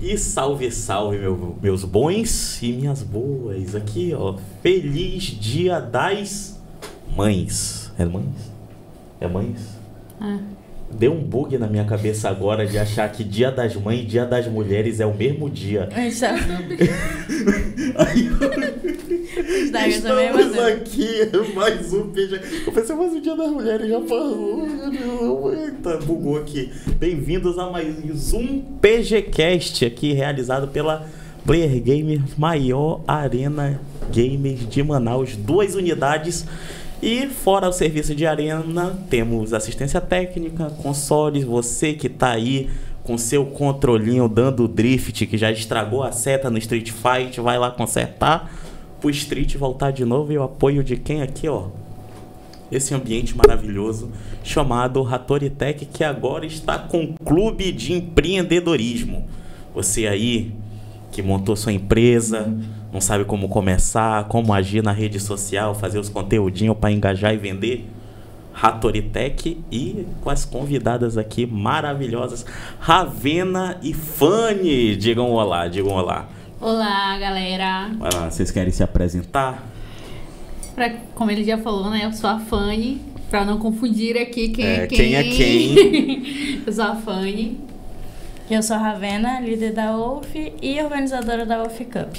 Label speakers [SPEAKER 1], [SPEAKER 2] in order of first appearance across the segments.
[SPEAKER 1] E salve, salve, meus bons e minhas boas. Aqui, ó. Feliz Dia das Mães. É mães? É mães? Deu um bug na minha cabeça agora de achar que Dia das Mães e Dia das Mulheres é o mesmo dia. Estamos aqui, mais um PG. Eu pensei, mas o Dia das Mulheres já passou. Eita, bugou aqui. Bem-vindos a mais um PGCast aqui, realizado pela Player Gamer, maior arena gamers de Manaus. 2 unidades. E fora o serviço de arena, temos assistência técnica, consoles, você que tá aí com seu controlinho dando drift, que já estragou a seta no Street Fight, vai lá consertar pro Street voltar de novo. E o apoio de quem aqui, ó? Esse ambiente maravilhoso chamado Hattori Tech, que agora está com clube de empreendedorismo. Você aí que montou sua empresa, não sabe como começar, como agir na rede social, fazer os conteúdinhos para engajar e vender, Hattori Tech, e com as convidadas aqui maravilhosas, Ravena e Fanny. Digam olá, digam olá.
[SPEAKER 2] Olá, galera.
[SPEAKER 1] Vai lá, vocês querem se apresentar?
[SPEAKER 2] Como ele já falou, né? Eu sou a Fanny, para não confundir aqui quem é
[SPEAKER 1] quem.
[SPEAKER 2] Eu sou a Fanny.
[SPEAKER 3] Eu sou a Ravena, líder da UF e organizadora da UF Cup.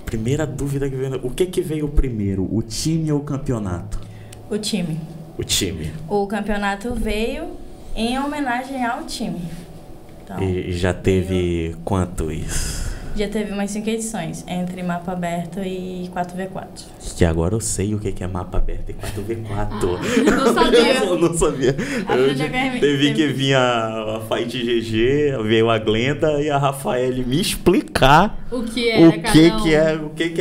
[SPEAKER 1] Primeira dúvida que veio, o que veio primeiro, o time ou o campeonato?
[SPEAKER 3] O time.
[SPEAKER 1] O time.
[SPEAKER 3] O campeonato veio em homenagem ao time. Então,
[SPEAKER 1] e já teve quantos?
[SPEAKER 3] Já teve umas 5 edições, entre mapa aberto e 4v4.
[SPEAKER 1] Que agora eu sei o que é mapa aberto e 4v4.
[SPEAKER 2] Não sabia.
[SPEAKER 1] Eu não sabia. Teve que vir a Fight GG, veio a Glenda e a Rafael me explicar
[SPEAKER 2] o que é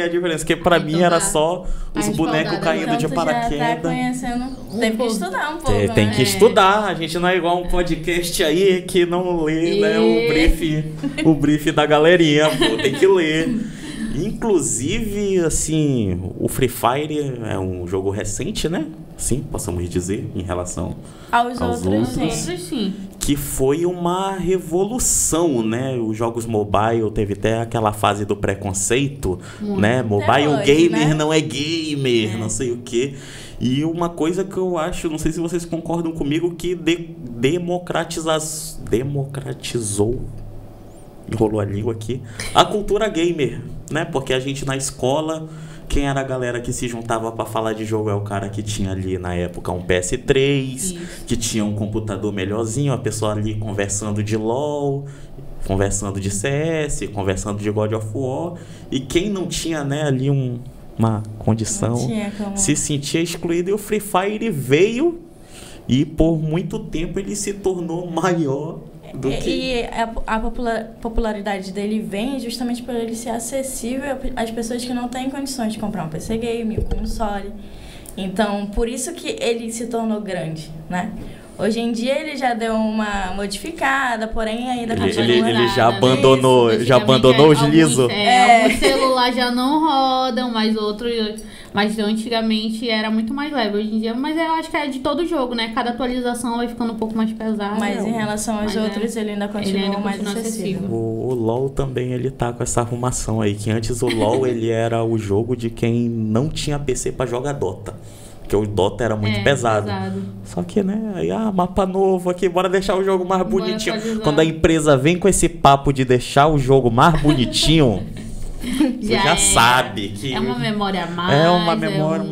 [SPEAKER 1] a diferença. Porque pra mim era só os bonecos caindo de paraquedas.
[SPEAKER 3] Já tá conhecendo. Teve que estudar um pouco.
[SPEAKER 1] Tem que estudar. A gente não é igual um podcast aí que não lê, né, o brief da galerinha. Pô, tem que ler. Inclusive, assim, o Free Fire é um jogo recente, né? Sim, possamos dizer, em relação
[SPEAKER 3] aos outros,
[SPEAKER 2] sim.
[SPEAKER 1] Que foi uma revolução, né? Os jogos mobile, teve até aquela fase do preconceito, né? Mobile hoje, gamer, né? Não é gamer, não sei o quê. E uma coisa que eu acho, não sei se vocês concordam comigo, que democratizou, enrolou a língua aqui, a cultura gamer, né? Porque a gente na escola, quem era a galera que se juntava para falar de jogo é o cara que tinha ali na época um PS3, isso, que tinha um computador melhorzinho, a pessoa ali conversando de LOL, conversando de CS, conversando de God of War, e quem não tinha, né, ali uma condição se sentia excluído. E o Free Fire veio e por muito tempo ele se tornou maior.
[SPEAKER 3] E a popularidade dele vem justamente por ele ser acessível às pessoas que não têm condições de comprar um PC game, um console. Então, por isso que ele se tornou grande, né? Hoje em dia ele já deu uma modificada, porém ainda continua.
[SPEAKER 1] Ele já abandonou, os lisos.
[SPEAKER 2] Alguns celulares já não rodam, mas antigamente era muito mais leve. Hoje em dia, mas eu acho que é de todo jogo, né? Cada atualização vai ficando um pouco mais pesada.
[SPEAKER 3] Mas em relação aos outros, ele ainda continua mais acessível.
[SPEAKER 1] O LoL também, ele tá com essa arrumação aí, que antes o LoL ele era o jogo de quem não tinha PC pra jogar Dota. Porque o Dota era muito pesado. Só que, né, aí, mapa novo aqui, bora deixar o jogo mais bonitinho. Quando a empresa vem com esse papo de deixar o jogo mais bonitinho, você já sabe que...
[SPEAKER 2] É uma memória a mais.
[SPEAKER 1] É uma memória,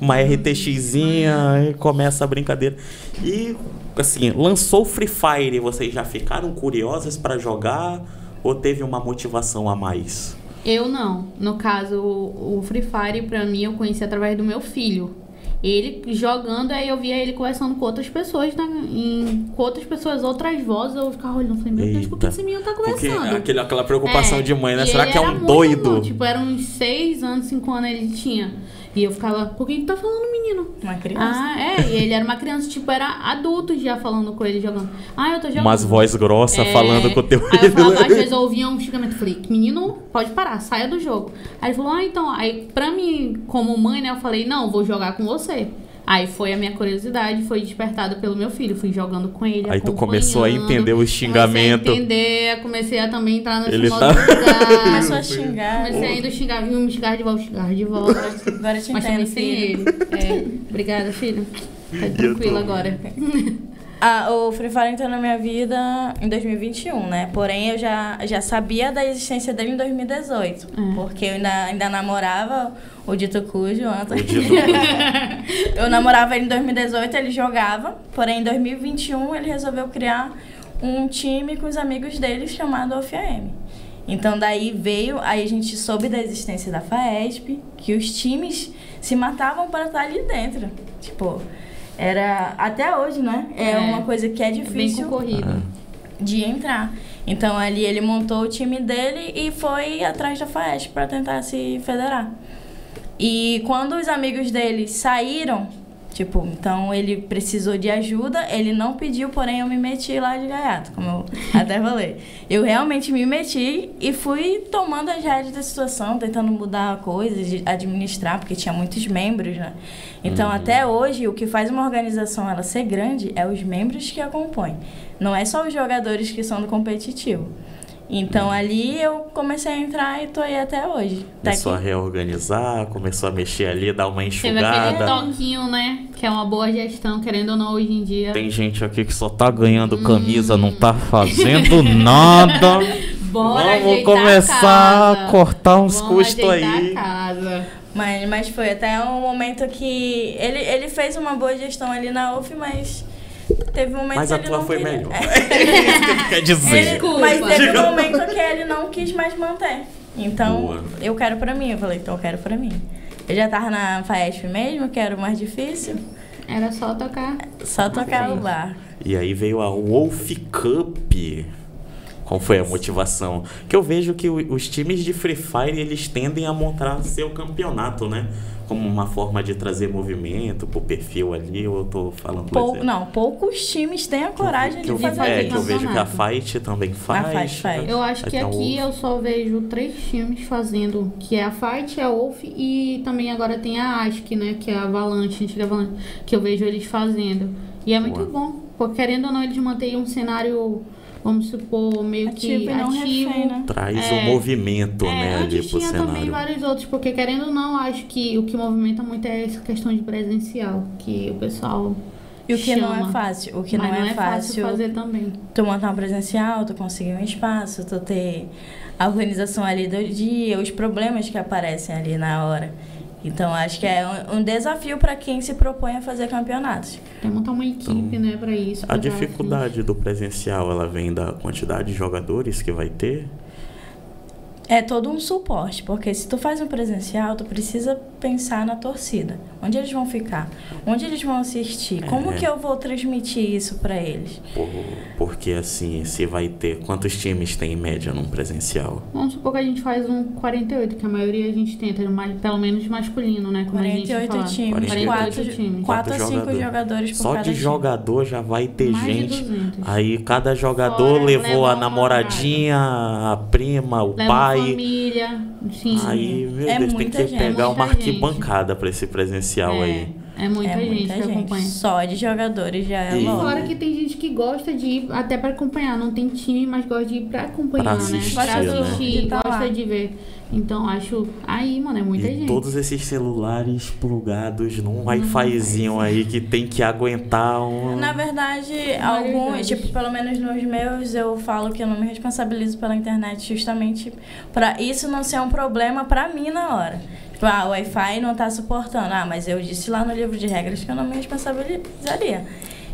[SPEAKER 1] uma RTXzinha, e começa a brincadeira. E, assim, lançou o Free Fire, vocês já ficaram curiosas para jogar ou teve uma motivação a mais?
[SPEAKER 2] Eu não. No caso, o Free Fire, pra mim, eu conheci através do meu filho. Ele jogando, aí eu via ele conversando com outras pessoas, com outras pessoas, outras vozes, eu ficava olhando, falei, meu Deus, por que esse menino tá conversando?
[SPEAKER 1] Porque aquela preocupação de mãe, né? Será que é um doido?
[SPEAKER 2] Tipo, eram uns 6 anos, 5 anos ele tinha. E eu ficava, por que tá falando menino?
[SPEAKER 3] Uma criança.
[SPEAKER 2] E ele era uma criança, tipo, era adulto já falando com ele, jogando. Eu tô jogando.
[SPEAKER 1] Umas voz grossa falando com o teu
[SPEAKER 2] filho. Aí eu falava, às vezes eu ouvia um xingamento, falei, menino, pode parar, saia do jogo. Aí ele falou, então, aí pra mim, como mãe, né, eu falei, não, vou jogar com você. Aí foi a minha curiosidade, foi despertada pelo meu filho. Fui jogando com ele,
[SPEAKER 1] Aí tu começou a entender o xingamento.
[SPEAKER 2] Comecei a entender, comecei a também entrar nesse
[SPEAKER 1] Ele
[SPEAKER 2] modo
[SPEAKER 1] tá-
[SPEAKER 2] de jogar.
[SPEAKER 3] Começou a xingar.
[SPEAKER 2] Comecei a ainda xingar, me xingar de volta.
[SPEAKER 3] Agora eu te
[SPEAKER 2] Mas
[SPEAKER 3] entendo,
[SPEAKER 2] também sem
[SPEAKER 3] filho.
[SPEAKER 2] ele. Obrigada, filho. Tá tranquilo agora.
[SPEAKER 3] O Free Fire entrou na minha vida em 2021, né? Porém, eu já sabia da existência dele em 2018. Porque eu ainda namorava o Dito Cujo antes. Eu namorava ele em 2018, ele jogava. Porém, em 2021, ele resolveu criar um time com os amigos dele chamado OFAM. Então, daí aí a gente soube da existência da FAESP, que os times se matavam para estar ali dentro. Tipo... Era até hoje, né? É uma coisa que é difícil
[SPEAKER 2] bem concorrido
[SPEAKER 3] de entrar. Então ali ele montou o time dele e foi atrás da FAESP para tentar se federar. E quando os amigos dele saíram, tipo, então ele precisou de ajuda, ele não pediu, porém eu me meti lá de gaiato, como eu até falei. Eu realmente me meti e fui tomando as rédeas da situação, tentando mudar coisas, administrar, porque tinha muitos membros, né? Então, até hoje, o que faz uma organização ela ser grande é os membros que a compõem. Não é só os jogadores que são do competitivo. Então, ali eu comecei a entrar e tô aí até hoje.
[SPEAKER 1] Começou a reorganizar, começou a mexer ali, dar uma
[SPEAKER 2] Teve
[SPEAKER 1] enxugada.
[SPEAKER 2] aquele toquinho, né? Que é uma boa gestão, querendo ou não, hoje em dia.
[SPEAKER 1] Tem gente aqui que só tá ganhando camisa, não tá fazendo nada.
[SPEAKER 2] Bora
[SPEAKER 1] Vamos
[SPEAKER 2] ajeitar
[SPEAKER 1] começar a cortar uns
[SPEAKER 2] Vamos
[SPEAKER 1] custos
[SPEAKER 2] ajeitar
[SPEAKER 1] aí.
[SPEAKER 2] a casa.
[SPEAKER 3] Mas foi até um momento que... Ele fez uma boa gestão ali na UF, mas... Teve um momento
[SPEAKER 1] Mas a
[SPEAKER 3] que ele
[SPEAKER 1] tua
[SPEAKER 3] não
[SPEAKER 1] foi
[SPEAKER 3] queria.
[SPEAKER 1] melhor. É isso que ele quer dizer.
[SPEAKER 2] Desculpa.
[SPEAKER 3] Mas teve um momento que ele não quis mais manter. Então,
[SPEAKER 1] Boa.
[SPEAKER 3] eu quero pra mim. Eu falei, então eu quero pra mim. Eu já tava na FAESP mesmo, que era o mais difícil.
[SPEAKER 2] Era só tocar.
[SPEAKER 3] Só tocar o bar.
[SPEAKER 1] E aí veio a Wolf Cup. Qual foi a motivação? Que eu vejo que os times de Free Fire, eles tendem a montar seu campeonato, né? Como uma forma de trazer movimento pro perfil ali, ou eu tô falando
[SPEAKER 3] Não, poucos times têm a coragem de fazer
[SPEAKER 1] que
[SPEAKER 3] isso.
[SPEAKER 1] eu vejo que a Fight também faz.
[SPEAKER 3] A Fight faz.
[SPEAKER 2] Eu acho que
[SPEAKER 1] Até
[SPEAKER 2] aqui
[SPEAKER 1] o-
[SPEAKER 2] eu só vejo 3 times fazendo, que é a Fight, a Wolf e também agora tem a ASC, né? Que é a Avalanche, antiga Avalanche, que eu vejo eles fazendo. E é muito bom, porque querendo ou não, eles mantêm um cenário, vamos supor, meio
[SPEAKER 3] Ativo
[SPEAKER 2] que
[SPEAKER 3] e não
[SPEAKER 2] ativo.
[SPEAKER 3] refém, né?
[SPEAKER 1] Traz o movimento, né, ali
[SPEAKER 2] antes
[SPEAKER 1] pro
[SPEAKER 2] tinha também
[SPEAKER 1] cenário.
[SPEAKER 2] vários outros, porque querendo ou não, acho que o que movimenta muito é essa questão de presencial, que o pessoal
[SPEAKER 3] E o que não é
[SPEAKER 2] chama.
[SPEAKER 3] fácil. O que
[SPEAKER 2] Mas
[SPEAKER 3] não é fácil
[SPEAKER 2] fazer também.
[SPEAKER 3] tu montar um presencial, tu conseguir um espaço, tu ter a organização ali do dia, os problemas que aparecem ali na hora. Então, acho que é um desafio para quem se propõe a fazer campeonatos.
[SPEAKER 2] Tem que montar uma equipe, né, pra isso.
[SPEAKER 1] A
[SPEAKER 2] pra dar,
[SPEAKER 1] dificuldade do presencial, ela vem da quantidade de jogadores que vai ter?
[SPEAKER 3] É todo um suporte, porque se tu faz um presencial, tu precisa pensar na torcida. Onde eles vão ficar? Onde eles vão assistir? Como que eu vou transmitir isso para eles?
[SPEAKER 1] Porque assim, se vai ter... Quantos times tem em média num presencial?
[SPEAKER 2] Vamos supor que a gente faz um 48, que a maioria a gente tenta, pelo menos masculino, né? Como a gente
[SPEAKER 3] 48
[SPEAKER 2] fala.
[SPEAKER 3] times,
[SPEAKER 2] 48 times.
[SPEAKER 3] 4 a 5 jogadores por
[SPEAKER 1] Só
[SPEAKER 3] cada
[SPEAKER 1] de
[SPEAKER 3] time.
[SPEAKER 1] jogador já vai ter
[SPEAKER 2] Mais de
[SPEAKER 1] gente.
[SPEAKER 2] 200.
[SPEAKER 1] Aí cada jogador
[SPEAKER 2] Fora,
[SPEAKER 1] levou
[SPEAKER 2] leva
[SPEAKER 1] a
[SPEAKER 2] uma
[SPEAKER 1] namoradinha, a prima, o
[SPEAKER 2] Leva
[SPEAKER 1] pai.
[SPEAKER 2] família, sim.
[SPEAKER 1] Aí, meu
[SPEAKER 3] É
[SPEAKER 1] Deus, tem
[SPEAKER 3] muita
[SPEAKER 1] que
[SPEAKER 3] gente.
[SPEAKER 1] pegar uma
[SPEAKER 2] Muita gente.
[SPEAKER 1] arquibancada pra esse presencial aí.
[SPEAKER 2] É muita gente que acompanha.
[SPEAKER 3] Só de jogadores já é
[SPEAKER 1] E-
[SPEAKER 3] logo.
[SPEAKER 2] Fora que tem gente que gosta de ir até pra acompanhar. Não tem time, mas gosta de ir pra acompanhar,
[SPEAKER 1] Pra
[SPEAKER 2] né?
[SPEAKER 1] assistir,
[SPEAKER 2] Pra
[SPEAKER 1] né?
[SPEAKER 2] assistir,
[SPEAKER 3] De tá
[SPEAKER 2] gosta
[SPEAKER 3] lá.
[SPEAKER 2] de ver. Então, acho... Aí, mano, é muita
[SPEAKER 1] E
[SPEAKER 2] gente.
[SPEAKER 1] todos esses celulares plugados num Wi-Fizinho aí que tem que aguentar um...
[SPEAKER 3] Na verdade,
[SPEAKER 2] Vários
[SPEAKER 3] alguns,
[SPEAKER 2] jogos.
[SPEAKER 3] tipo, pelo menos nos meus, eu falo que eu não me responsabilizo pela internet justamente pra isso não ser um problema pra mim na hora. Tipo, o Wi-Fi não tá suportando. Mas eu disse lá no livro de regras que eu não me responsabilizaria.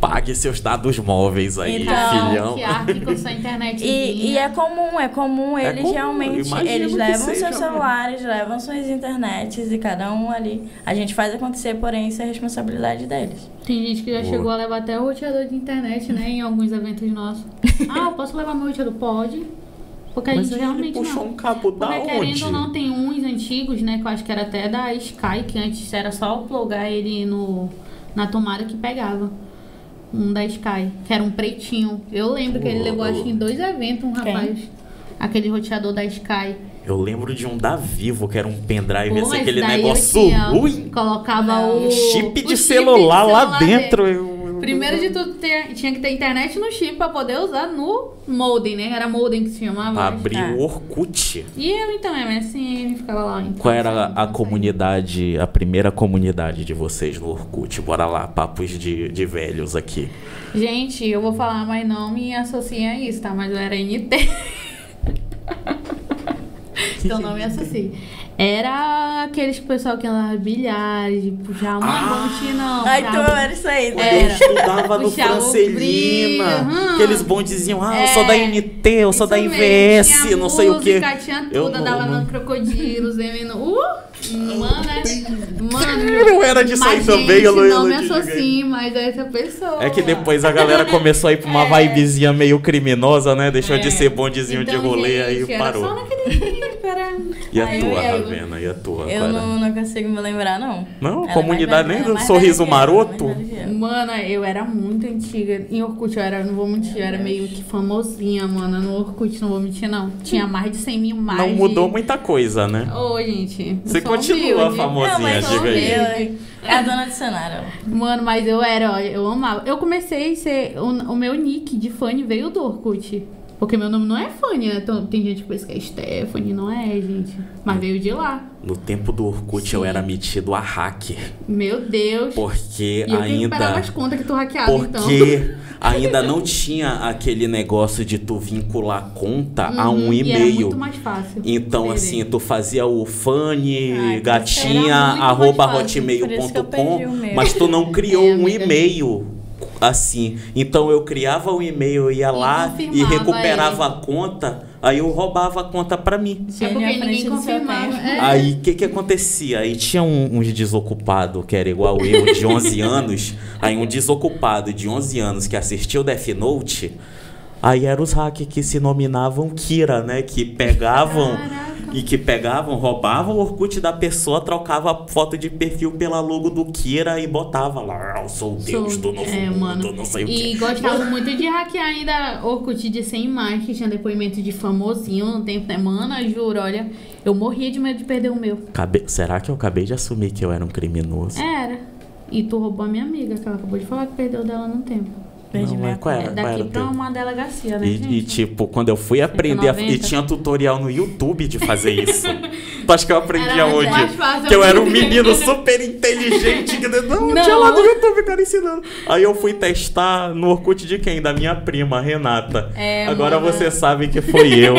[SPEAKER 1] Pague seus dados móveis aí,
[SPEAKER 3] Então,
[SPEAKER 1] filhão.
[SPEAKER 2] Que arque com sua internet.
[SPEAKER 3] E é comum eles
[SPEAKER 1] comum,
[SPEAKER 3] realmente,
[SPEAKER 1] imagino
[SPEAKER 3] eles
[SPEAKER 1] que
[SPEAKER 3] levam
[SPEAKER 1] seja
[SPEAKER 3] seus celulares, levam suas internets e cada um ali. A gente faz acontecer, porém isso é responsabilidade deles.
[SPEAKER 2] Tem gente que já
[SPEAKER 1] Boa.
[SPEAKER 2] chegou a levar até o roteador de internet, né? Em alguns eventos nossos. Eu posso levar meu roteador? Pode. Porque a
[SPEAKER 1] Mas
[SPEAKER 2] gente
[SPEAKER 1] aí
[SPEAKER 2] realmente
[SPEAKER 1] ele puxou
[SPEAKER 2] não.
[SPEAKER 1] um cabo da
[SPEAKER 2] Porque querendo
[SPEAKER 1] onde?
[SPEAKER 2] ou não, tem uns antigos, né? Que eu acho que era até da Sky, que antes era só plugar ele na tomada que pegava. Um da Sky, que era um pretinho. Eu lembro que ele levou, acho que em 2 eventos, um
[SPEAKER 3] Quem?
[SPEAKER 2] rapaz. Aquele roteador da Sky.
[SPEAKER 1] Eu lembro de um da Vivo, que era um pendrive,
[SPEAKER 2] Pô,
[SPEAKER 1] assim,
[SPEAKER 2] mas
[SPEAKER 1] aquele
[SPEAKER 2] daí
[SPEAKER 1] negócio
[SPEAKER 2] eu tinha-
[SPEAKER 1] ruim.
[SPEAKER 2] Colocava o
[SPEAKER 1] Chip de
[SPEAKER 2] o
[SPEAKER 1] celular lá dentro.
[SPEAKER 2] Primeiro de tudo, tinha que ter internet no chip pra poder usar no modem, né? Era modem que se chamava.
[SPEAKER 1] Pra abrir o Orkut.
[SPEAKER 2] E eu, então, MSN, ficava lá. Então,
[SPEAKER 1] Qual era a comunidade, a primeira comunidade de vocês no Orkut? Bora lá, papos de velhos aqui.
[SPEAKER 2] Gente, eu vou falar, mas não me associe a isso, tá? Mas eu era NT. Então não me associe. Era aqueles pessoal que andava bilhares, de puxar uma bonde, não.
[SPEAKER 3] Ai, então eu era isso aí.
[SPEAKER 1] Quando eu estudava no
[SPEAKER 2] Puxar o
[SPEAKER 1] Francelina,
[SPEAKER 2] brilho,
[SPEAKER 1] aqueles bondezinhos, eu sou da NT, eu sou da
[SPEAKER 2] Isso
[SPEAKER 1] IVS,
[SPEAKER 2] mesmo, tinha
[SPEAKER 1] não sei o quê.
[SPEAKER 2] Tinha tudo,
[SPEAKER 1] Eu
[SPEAKER 2] andava
[SPEAKER 1] não-
[SPEAKER 2] no crocodilos, mano,
[SPEAKER 1] Eu era disso aí
[SPEAKER 2] mas,
[SPEAKER 1] também,
[SPEAKER 2] gente,
[SPEAKER 1] eu
[SPEAKER 2] não me
[SPEAKER 1] te digo.
[SPEAKER 2] associe mais a essa pessoa.
[SPEAKER 1] É que depois a galera começou a ir pra uma vibezinha meio criminosa, né? Deixou de ser bondezinho
[SPEAKER 2] Então,
[SPEAKER 1] de rolê, aí
[SPEAKER 2] gente, era
[SPEAKER 1] parou.
[SPEAKER 2] só naquele tempo, era...
[SPEAKER 1] E a
[SPEAKER 3] Ai,
[SPEAKER 1] tua,
[SPEAKER 3] eu-
[SPEAKER 1] Ravena? E a tua?
[SPEAKER 3] Eu
[SPEAKER 1] qual era?
[SPEAKER 3] não consigo me lembrar, não.
[SPEAKER 1] Não?
[SPEAKER 3] Ela é
[SPEAKER 1] Comunidade
[SPEAKER 3] mais
[SPEAKER 1] nem
[SPEAKER 3] velha-
[SPEAKER 1] do
[SPEAKER 3] mais
[SPEAKER 1] Sorriso
[SPEAKER 3] velha que eu,
[SPEAKER 1] Maroto?
[SPEAKER 3] mais velha que eu.
[SPEAKER 2] Mano, eu era muito antiga. Em Orkut eu era, não vou mentir, eu era meio que famosinha, mano. No Orkut, não vou mentir, não. Tinha mais de 100 mil mais.
[SPEAKER 1] Não mudou muita coisa, né?
[SPEAKER 2] Ô, gente. eu
[SPEAKER 1] Você
[SPEAKER 2] sou
[SPEAKER 1] continua
[SPEAKER 2] humilde.
[SPEAKER 1] famosinha,
[SPEAKER 3] Não, mas
[SPEAKER 1] diga aí.
[SPEAKER 3] é a dona de cenário.
[SPEAKER 2] Mano, mas eu era, olha, eu amava. Eu comecei a ser. O meu nick de Fanny veio do Orkut. Porque meu nome não é Fanny, né? Então, tem gente que pensa que é Stephanie, não é, gente. Mas veio de lá.
[SPEAKER 1] No tempo do Orkut eu era metido a hacker.
[SPEAKER 2] Meu Deus.
[SPEAKER 1] Porque
[SPEAKER 2] E eu que recuperava
[SPEAKER 1] ainda.
[SPEAKER 2] as contas que tu hackeava, então.
[SPEAKER 1] Porque ainda não tinha aquele negócio de tu vincular conta a um
[SPEAKER 2] E era
[SPEAKER 1] e-mail.
[SPEAKER 2] muito mais fácil.
[SPEAKER 1] Então,
[SPEAKER 2] perder.
[SPEAKER 1] assim, tu fazia o Fanny,
[SPEAKER 3] Ai,
[SPEAKER 1] gatinha,
[SPEAKER 2] era muito
[SPEAKER 1] arroba
[SPEAKER 2] mais fácil,
[SPEAKER 3] por isso que eu
[SPEAKER 1] hotmail.com,
[SPEAKER 3] perdi o meu.
[SPEAKER 1] mas tu não criou
[SPEAKER 2] É,
[SPEAKER 1] um
[SPEAKER 2] amiga.
[SPEAKER 1] e-mail assim. Então eu criava o e-mail, eu ia lá e
[SPEAKER 2] confirmava
[SPEAKER 1] recuperava a conta, aí eu roubava a conta pra mim.
[SPEAKER 2] É porque
[SPEAKER 3] Gênio à
[SPEAKER 2] ninguém
[SPEAKER 3] frente do seu
[SPEAKER 2] confirmava.
[SPEAKER 3] tempo.
[SPEAKER 2] É.
[SPEAKER 1] Aí, o que acontecia? Aí tinha uns desocupados, que era igual eu, de 11 anos. Aí um desocupado de 11 anos que assistiu Death Note, aí eram os hackers que se nominavam Kira, né? Que pegavam...
[SPEAKER 2] Caraca.
[SPEAKER 1] E que pegavam, roubavam o Orkut da pessoa, trocava a foto de perfil pela logo do Kira e botava lá, eu sou o Deus do novo mundo, não sei o
[SPEAKER 2] E
[SPEAKER 1] quê.
[SPEAKER 2] gostava muito de hackear ainda Orkut de 100 mais, que tinha depoimento de famosinho no tempo, né? Mano, eu juro, olha, eu morria de medo de perder o meu.
[SPEAKER 1] Será que eu acabei de assumir que eu era um criminoso?
[SPEAKER 2] Era. E tu roubou a minha amiga, que ela acabou de falar que perdeu dela no tempo.
[SPEAKER 3] Perdi
[SPEAKER 1] Não,
[SPEAKER 3] minha
[SPEAKER 1] mas qual era?
[SPEAKER 2] É,
[SPEAKER 1] Qual
[SPEAKER 2] daqui
[SPEAKER 1] era o
[SPEAKER 2] pra
[SPEAKER 1] teu?
[SPEAKER 2] uma delegacia, né,
[SPEAKER 1] E
[SPEAKER 2] gente?
[SPEAKER 1] tipo, quando eu fui aprender, e
[SPEAKER 2] 190.
[SPEAKER 1] tinha tutorial no YouTube de fazer isso. Tu acha que eu aprendi
[SPEAKER 2] Era
[SPEAKER 1] aonde?
[SPEAKER 2] mais fácil
[SPEAKER 1] Que eu era um
[SPEAKER 2] aprender.
[SPEAKER 1] menino super inteligente. Que não,
[SPEAKER 2] Não.
[SPEAKER 1] tinha lá no YouTube, cara, ensinando. Aí eu fui testar no Orkut de quem? Da minha prima, Renata.
[SPEAKER 2] É,
[SPEAKER 1] Agora
[SPEAKER 2] mano.
[SPEAKER 1] você sabe que foi eu.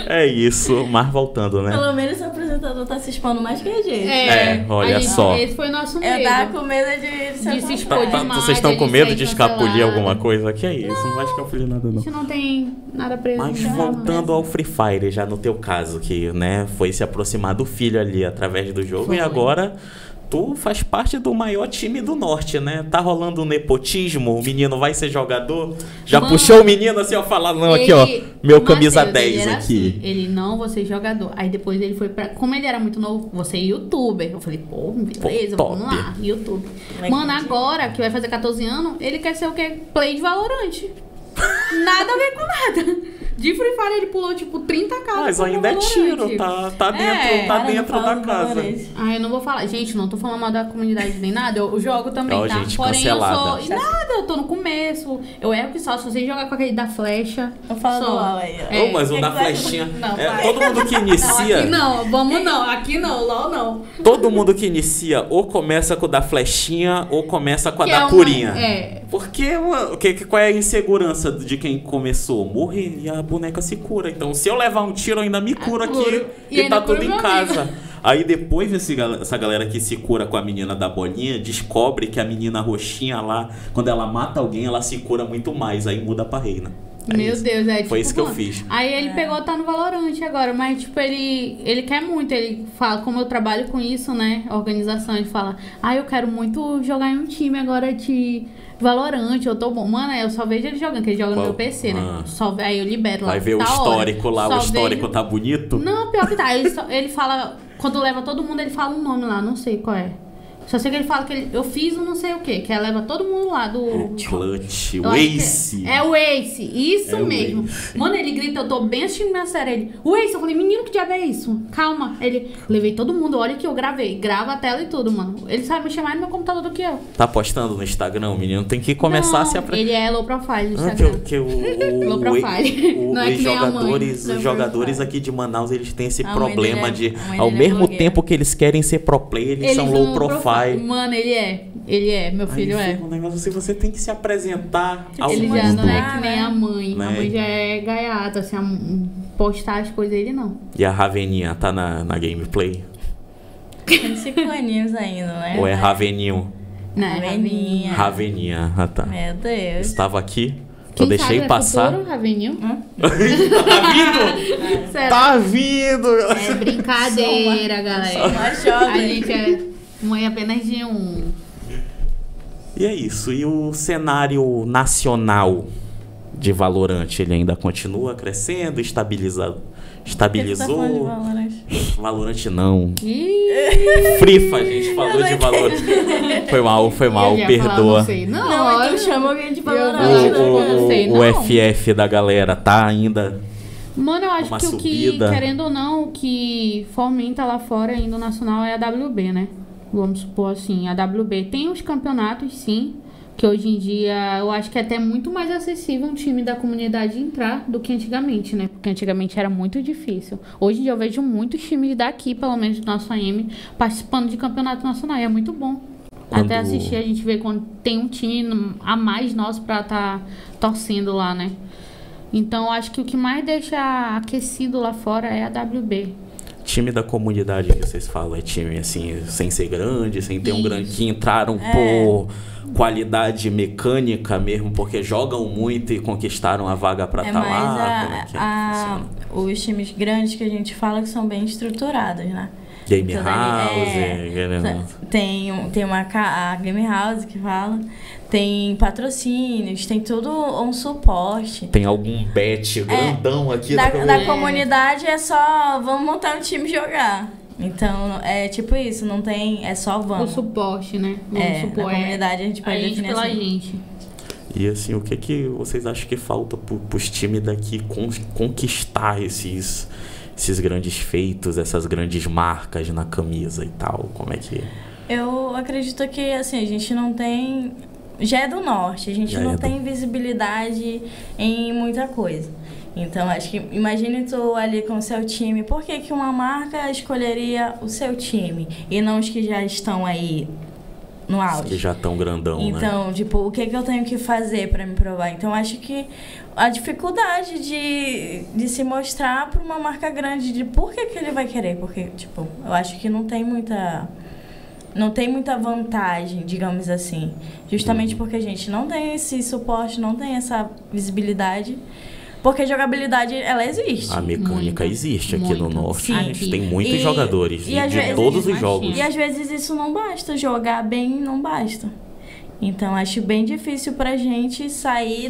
[SPEAKER 1] É isso. Mas voltando, né?
[SPEAKER 3] Pelo menos o apresentador tá se expondo mais que a gente.
[SPEAKER 1] É, olha
[SPEAKER 2] a gente-
[SPEAKER 1] só.
[SPEAKER 2] Esse foi o nosso
[SPEAKER 3] Eu
[SPEAKER 2] medo.
[SPEAKER 3] tava com medo de
[SPEAKER 2] De se expor
[SPEAKER 3] contratado.
[SPEAKER 2] demais.
[SPEAKER 1] Vocês estão com
[SPEAKER 2] de
[SPEAKER 1] medo
[SPEAKER 2] ser
[SPEAKER 1] de escapulir
[SPEAKER 2] cancelado.
[SPEAKER 1] alguma coisa? Que é isso? Não vai escapulir nada,
[SPEAKER 2] A
[SPEAKER 1] não.
[SPEAKER 2] gente não tem nada preso.
[SPEAKER 1] Mas
[SPEAKER 2] não,
[SPEAKER 1] voltando ao Free Fire, já no teu caso, que, né, foi se aproximar do filho ali através do jogo,
[SPEAKER 2] Foi.
[SPEAKER 1] e agora tu faz parte do maior time do norte, né? Tá rolando um nepotismo, o menino vai ser jogador. Já
[SPEAKER 2] Mano,
[SPEAKER 1] puxou o menino assim, ó, falar, não, aqui, ó, meu camisa
[SPEAKER 2] Mateus, ele
[SPEAKER 1] 10
[SPEAKER 2] era
[SPEAKER 1] aqui.
[SPEAKER 2] assim, ele não, você é jogador. Aí depois ele foi pra. Como ele era muito novo, você é youtuber. Eu falei, pô, beleza,
[SPEAKER 1] Pô,
[SPEAKER 2] vamos
[SPEAKER 1] top.
[SPEAKER 2] lá, YouTube.
[SPEAKER 3] Vai
[SPEAKER 2] Mano,
[SPEAKER 3] curtir.
[SPEAKER 2] agora que vai fazer 14 anos, ele quer ser o quê? Play de Valorante. Nada a ver com nada. De Free Fire ele pulou tipo 30 casas.
[SPEAKER 1] Mas
[SPEAKER 2] pro
[SPEAKER 1] ainda é
[SPEAKER 2] Valorante.
[SPEAKER 1] tiro, tá dentro,
[SPEAKER 2] É,
[SPEAKER 1] tá
[SPEAKER 3] Para, não
[SPEAKER 1] dentro
[SPEAKER 3] fala
[SPEAKER 1] da
[SPEAKER 3] do
[SPEAKER 1] casa.
[SPEAKER 3] Valorante.
[SPEAKER 2] Ah, eu não vou falar. Gente, não tô falando mal da comunidade nem nada. Eu jogo também,
[SPEAKER 1] Ó,
[SPEAKER 2] tá?
[SPEAKER 1] gente,
[SPEAKER 2] Porém,
[SPEAKER 1] cancelada.
[SPEAKER 2] eu sou. E nada, eu tô no começo. Eu erro que só se você jogar com aquele da flecha.
[SPEAKER 3] Não fala
[SPEAKER 2] só.
[SPEAKER 3] do LOL aí, ó.
[SPEAKER 2] É.
[SPEAKER 1] Ô, mas o
[SPEAKER 3] É
[SPEAKER 1] da
[SPEAKER 3] que vai-
[SPEAKER 1] flechinha.
[SPEAKER 2] Não,
[SPEAKER 1] é,
[SPEAKER 2] vai.
[SPEAKER 1] todo mundo que
[SPEAKER 2] Não,
[SPEAKER 1] inicia.
[SPEAKER 2] aqui não, vamos não. Aqui não, LOL não.
[SPEAKER 1] Todo mundo que inicia ou começa com o da flechinha ou começa com a
[SPEAKER 2] Que
[SPEAKER 1] da
[SPEAKER 2] é uma-
[SPEAKER 1] curinha.
[SPEAKER 2] é.
[SPEAKER 1] Porque qual é a insegurança de quem começou? Morrer e a boneca se cura. Então, se eu levar um tiro, eu ainda me curo aqui
[SPEAKER 2] curo. E
[SPEAKER 1] e
[SPEAKER 2] ainda
[SPEAKER 1] tá tudo
[SPEAKER 2] curo
[SPEAKER 1] em
[SPEAKER 2] meu
[SPEAKER 1] casa.
[SPEAKER 2] amigo.
[SPEAKER 1] Aí depois essa galera que se cura com a menina da bolinha descobre que a menina roxinha lá, quando ela mata alguém, ela se cura muito mais. Aí muda pra reina. É
[SPEAKER 2] Meu
[SPEAKER 1] isso.
[SPEAKER 2] Deus, é
[SPEAKER 1] Foi
[SPEAKER 2] tipo,
[SPEAKER 1] isso que eu
[SPEAKER 2] mano,
[SPEAKER 1] fiz.
[SPEAKER 2] Aí ele pegou, tá no Valorante agora, mas tipo, ele quer muito, ele fala, como eu trabalho com isso, né, organização, ele fala, eu quero muito jogar em um time agora de Valorante, eu tô bom. Mano, eu só vejo ele jogando, que ele joga no
[SPEAKER 1] Qual?
[SPEAKER 2] meu PC, né,
[SPEAKER 1] Ah.
[SPEAKER 2] aí eu libero lá.
[SPEAKER 1] Vai ver o
[SPEAKER 2] tá
[SPEAKER 1] histórico
[SPEAKER 2] hora.
[SPEAKER 1] lá,
[SPEAKER 2] Só
[SPEAKER 1] o histórico
[SPEAKER 2] vejo-
[SPEAKER 1] tá bonito?
[SPEAKER 2] Não, pior que tá, ele fala, quando leva todo mundo, ele fala um nome lá, não sei qual é. Só sei que ele fala que eu fiz um não sei o quê, que leva todo mundo lá do...
[SPEAKER 1] Clutch, o Ace.
[SPEAKER 2] É o Ace, isso
[SPEAKER 1] É o
[SPEAKER 2] mesmo.
[SPEAKER 1] Ace.
[SPEAKER 2] Mano, ele grita, eu tô bem assistindo minha série. Ele, o Ace, eu falei, menino, que diabo é isso? Calma. Ele, levei todo mundo, olha que eu gravei. Grava a tela e tudo, mano. Ele sabe me chamar no meu computador do que eu.
[SPEAKER 1] Tá postando no Instagram, o menino tem que começar
[SPEAKER 2] Não,
[SPEAKER 1] a se apresentar.
[SPEAKER 2] ele é low profile no Instagram.
[SPEAKER 1] Low
[SPEAKER 2] profile. Não é que nem a mãe.
[SPEAKER 1] Os jogadores aqui de Manaus, eles têm esse
[SPEAKER 3] A mãe
[SPEAKER 1] problema
[SPEAKER 3] dele
[SPEAKER 1] de,
[SPEAKER 3] a mãe
[SPEAKER 1] ao
[SPEAKER 3] dele é
[SPEAKER 1] mesmo
[SPEAKER 3] blogueira.
[SPEAKER 1] tempo que eles querem ser pro player, eles são low profile.
[SPEAKER 2] Mano, ele é, meu filho
[SPEAKER 1] Aí
[SPEAKER 2] é.
[SPEAKER 1] fica um negócio assim, você tem que se apresentar ao
[SPEAKER 2] Ele
[SPEAKER 1] mundo.
[SPEAKER 2] já não é que nem a mãe.
[SPEAKER 1] Né?
[SPEAKER 2] A mãe já é gaiata, assim, postar as coisas dele não.
[SPEAKER 1] E a Raveninha tá na gameplay?
[SPEAKER 3] Tem 5 aninhos ainda, né?
[SPEAKER 1] Ou é Raveninho?
[SPEAKER 2] Não, é
[SPEAKER 3] Raveninha.
[SPEAKER 1] Raveninha, ah tá.
[SPEAKER 3] Meu Deus.
[SPEAKER 1] Estava aqui,
[SPEAKER 2] Quem
[SPEAKER 1] eu deixei
[SPEAKER 2] sabe
[SPEAKER 1] passar.
[SPEAKER 2] É futuro, Raveninho?
[SPEAKER 1] Tá vindo?
[SPEAKER 2] Será?
[SPEAKER 1] Tá vindo!
[SPEAKER 2] É brincadeira,
[SPEAKER 3] Sou
[SPEAKER 2] galera.
[SPEAKER 3] mais
[SPEAKER 2] A
[SPEAKER 3] jovem.
[SPEAKER 2] gente é mãe apenas de um.
[SPEAKER 1] E é isso. E o cenário nacional de Valorant, ele ainda continua crescendo, estabilizou.
[SPEAKER 3] Por que tu tá falando de Valorant?
[SPEAKER 1] Valorant não.
[SPEAKER 2] Ih,
[SPEAKER 1] Frifa, a gente falou de Valorant. Foi mal,
[SPEAKER 2] eu já ia falar,
[SPEAKER 1] perdoa.
[SPEAKER 2] não sei. Não,
[SPEAKER 3] Não,
[SPEAKER 2] olha.
[SPEAKER 3] então chama alguém de
[SPEAKER 2] Eu
[SPEAKER 3] Valorant.
[SPEAKER 2] não sei,
[SPEAKER 1] O
[SPEAKER 2] não.
[SPEAKER 1] FF da galera tá ainda.
[SPEAKER 2] Mano, eu acho
[SPEAKER 1] Uma
[SPEAKER 2] que o
[SPEAKER 1] subida.
[SPEAKER 2] que, querendo ou não, o que fomenta lá fora ainda o nacional é a WB, né? Vamos supor assim, a WB tem os campeonatos, sim, que hoje em dia eu acho que é até muito mais acessível um time da comunidade entrar do que antigamente, né? Porque antigamente era muito difícil. Hoje em dia eu vejo muitos times daqui, pelo menos do nosso AM, participando de campeonato nacional e é muito bom.
[SPEAKER 1] Quando-
[SPEAKER 2] Até assistir, a gente vê quando tem um time a mais nosso pra tá torcendo lá, né? Então, eu acho que o que mais deixa aquecido lá fora é a WB.
[SPEAKER 1] Time da comunidade que vocês falam é time assim, sem ser grande, sem ter um
[SPEAKER 2] Isso.
[SPEAKER 1] grande. Que entraram por qualidade mecânica mesmo, porque jogam muito e conquistaram a vaga pra
[SPEAKER 3] É
[SPEAKER 1] estar
[SPEAKER 3] mais
[SPEAKER 1] lá. Como é que funciona?
[SPEAKER 3] os times grandes que a gente fala que são bem estruturados, né?
[SPEAKER 1] Game
[SPEAKER 3] Então,
[SPEAKER 1] House,
[SPEAKER 3] tem a Game House que fala, tem patrocínios, tem tudo um suporte.
[SPEAKER 1] tem algum bet grandão aqui
[SPEAKER 3] Da comunidade é só vamos montar um time e jogar. Então é tipo isso, não tem, é só
[SPEAKER 2] O
[SPEAKER 3] vamos.
[SPEAKER 2] suporte, né? Vamos
[SPEAKER 3] É,
[SPEAKER 2] supor,
[SPEAKER 3] na comunidade a gente pode
[SPEAKER 2] a gente
[SPEAKER 3] definir
[SPEAKER 2] pela
[SPEAKER 3] assim.
[SPEAKER 2] gente.
[SPEAKER 1] E assim, o que vocês acham que falta pros times daqui conquistar esses grandes feitos, essas grandes marcas na camisa e tal? Como é que...
[SPEAKER 3] Eu acredito que assim, a gente não tem. Já é do norte, a gente
[SPEAKER 1] Já
[SPEAKER 3] não
[SPEAKER 1] é
[SPEAKER 3] tem visibilidade em muita coisa. Então, acho que imagine tu ali com o seu time. Por que que uma marca escolheria o seu time e não os que já estão aí no auge?
[SPEAKER 1] Que já tão grandão, né?
[SPEAKER 3] Então, tipo, o que que eu tenho que fazer pra me provar? Então, acho que a dificuldade de se mostrar pra uma marca grande, de por que que ele vai querer? Porque, tipo, eu acho que não tem muita vantagem, digamos assim. Justamente porque a gente não tem esse suporte, não tem essa visibilidade. Porque a jogabilidade, ela existe.
[SPEAKER 1] A mecânica
[SPEAKER 2] Muita,
[SPEAKER 1] existe aqui no
[SPEAKER 2] muita.
[SPEAKER 1] norte.
[SPEAKER 3] Sim.
[SPEAKER 1] A gente tem muitos
[SPEAKER 3] E-
[SPEAKER 1] jogadores
[SPEAKER 3] e às
[SPEAKER 1] de
[SPEAKER 3] vezes-
[SPEAKER 1] todos os
[SPEAKER 2] Imagina.
[SPEAKER 1] jogos.
[SPEAKER 3] E às vezes isso não basta, jogar bem não basta. Então acho bem difícil pra gente sair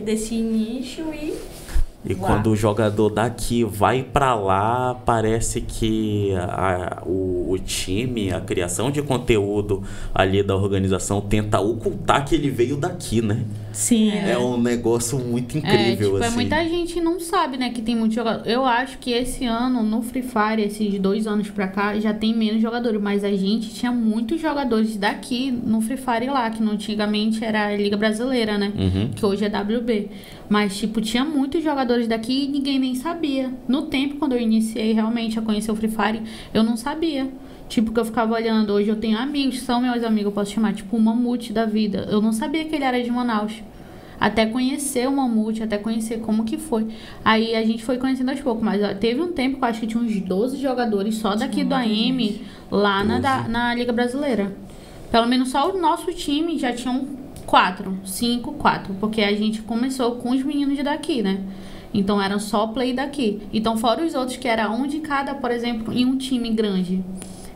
[SPEAKER 3] desse nicho e
[SPEAKER 1] E
[SPEAKER 3] Uau.
[SPEAKER 1] quando o jogador daqui vai pra lá, parece que o time, a criação de conteúdo ali da organização tenta ocultar que ele veio daqui, né?
[SPEAKER 3] sim,
[SPEAKER 1] É um negócio muito incrível,
[SPEAKER 2] tipo,
[SPEAKER 1] assim.
[SPEAKER 2] muita gente não sabe, né, que tem muito jogador. Eu acho que esse ano, no Free Fire, esses 2 anos pra cá, já tem menos jogadores. Mas a gente tinha muitos jogadores daqui no Free Fire lá, que antigamente era a Liga Brasileira, né?
[SPEAKER 1] Uhum.
[SPEAKER 2] Que hoje é WB. Mas, tipo, tinha muitos jogadores daqui e ninguém nem sabia. No tempo, quando eu iniciei realmente a conhecer o Free Fire, eu não sabia. Tipo, que eu ficava olhando, hoje eu tenho amigos, são meus amigos, eu posso chamar, tipo, o Mamute da vida. Eu não sabia que ele era de Manaus. Até conhecer o Mamute, até conhecer como que foi. Aí a gente foi conhecendo aos poucos, mas ó, teve um tempo que eu acho que tinha uns 12 jogadores só daqui do AM, lá na Liga Brasileira. Pelo menos só o nosso time já tinham 4, porque a gente começou com os meninos daqui, né? Então eram só play daqui. Então fora os outros que era um de cada, por exemplo, em um time grande.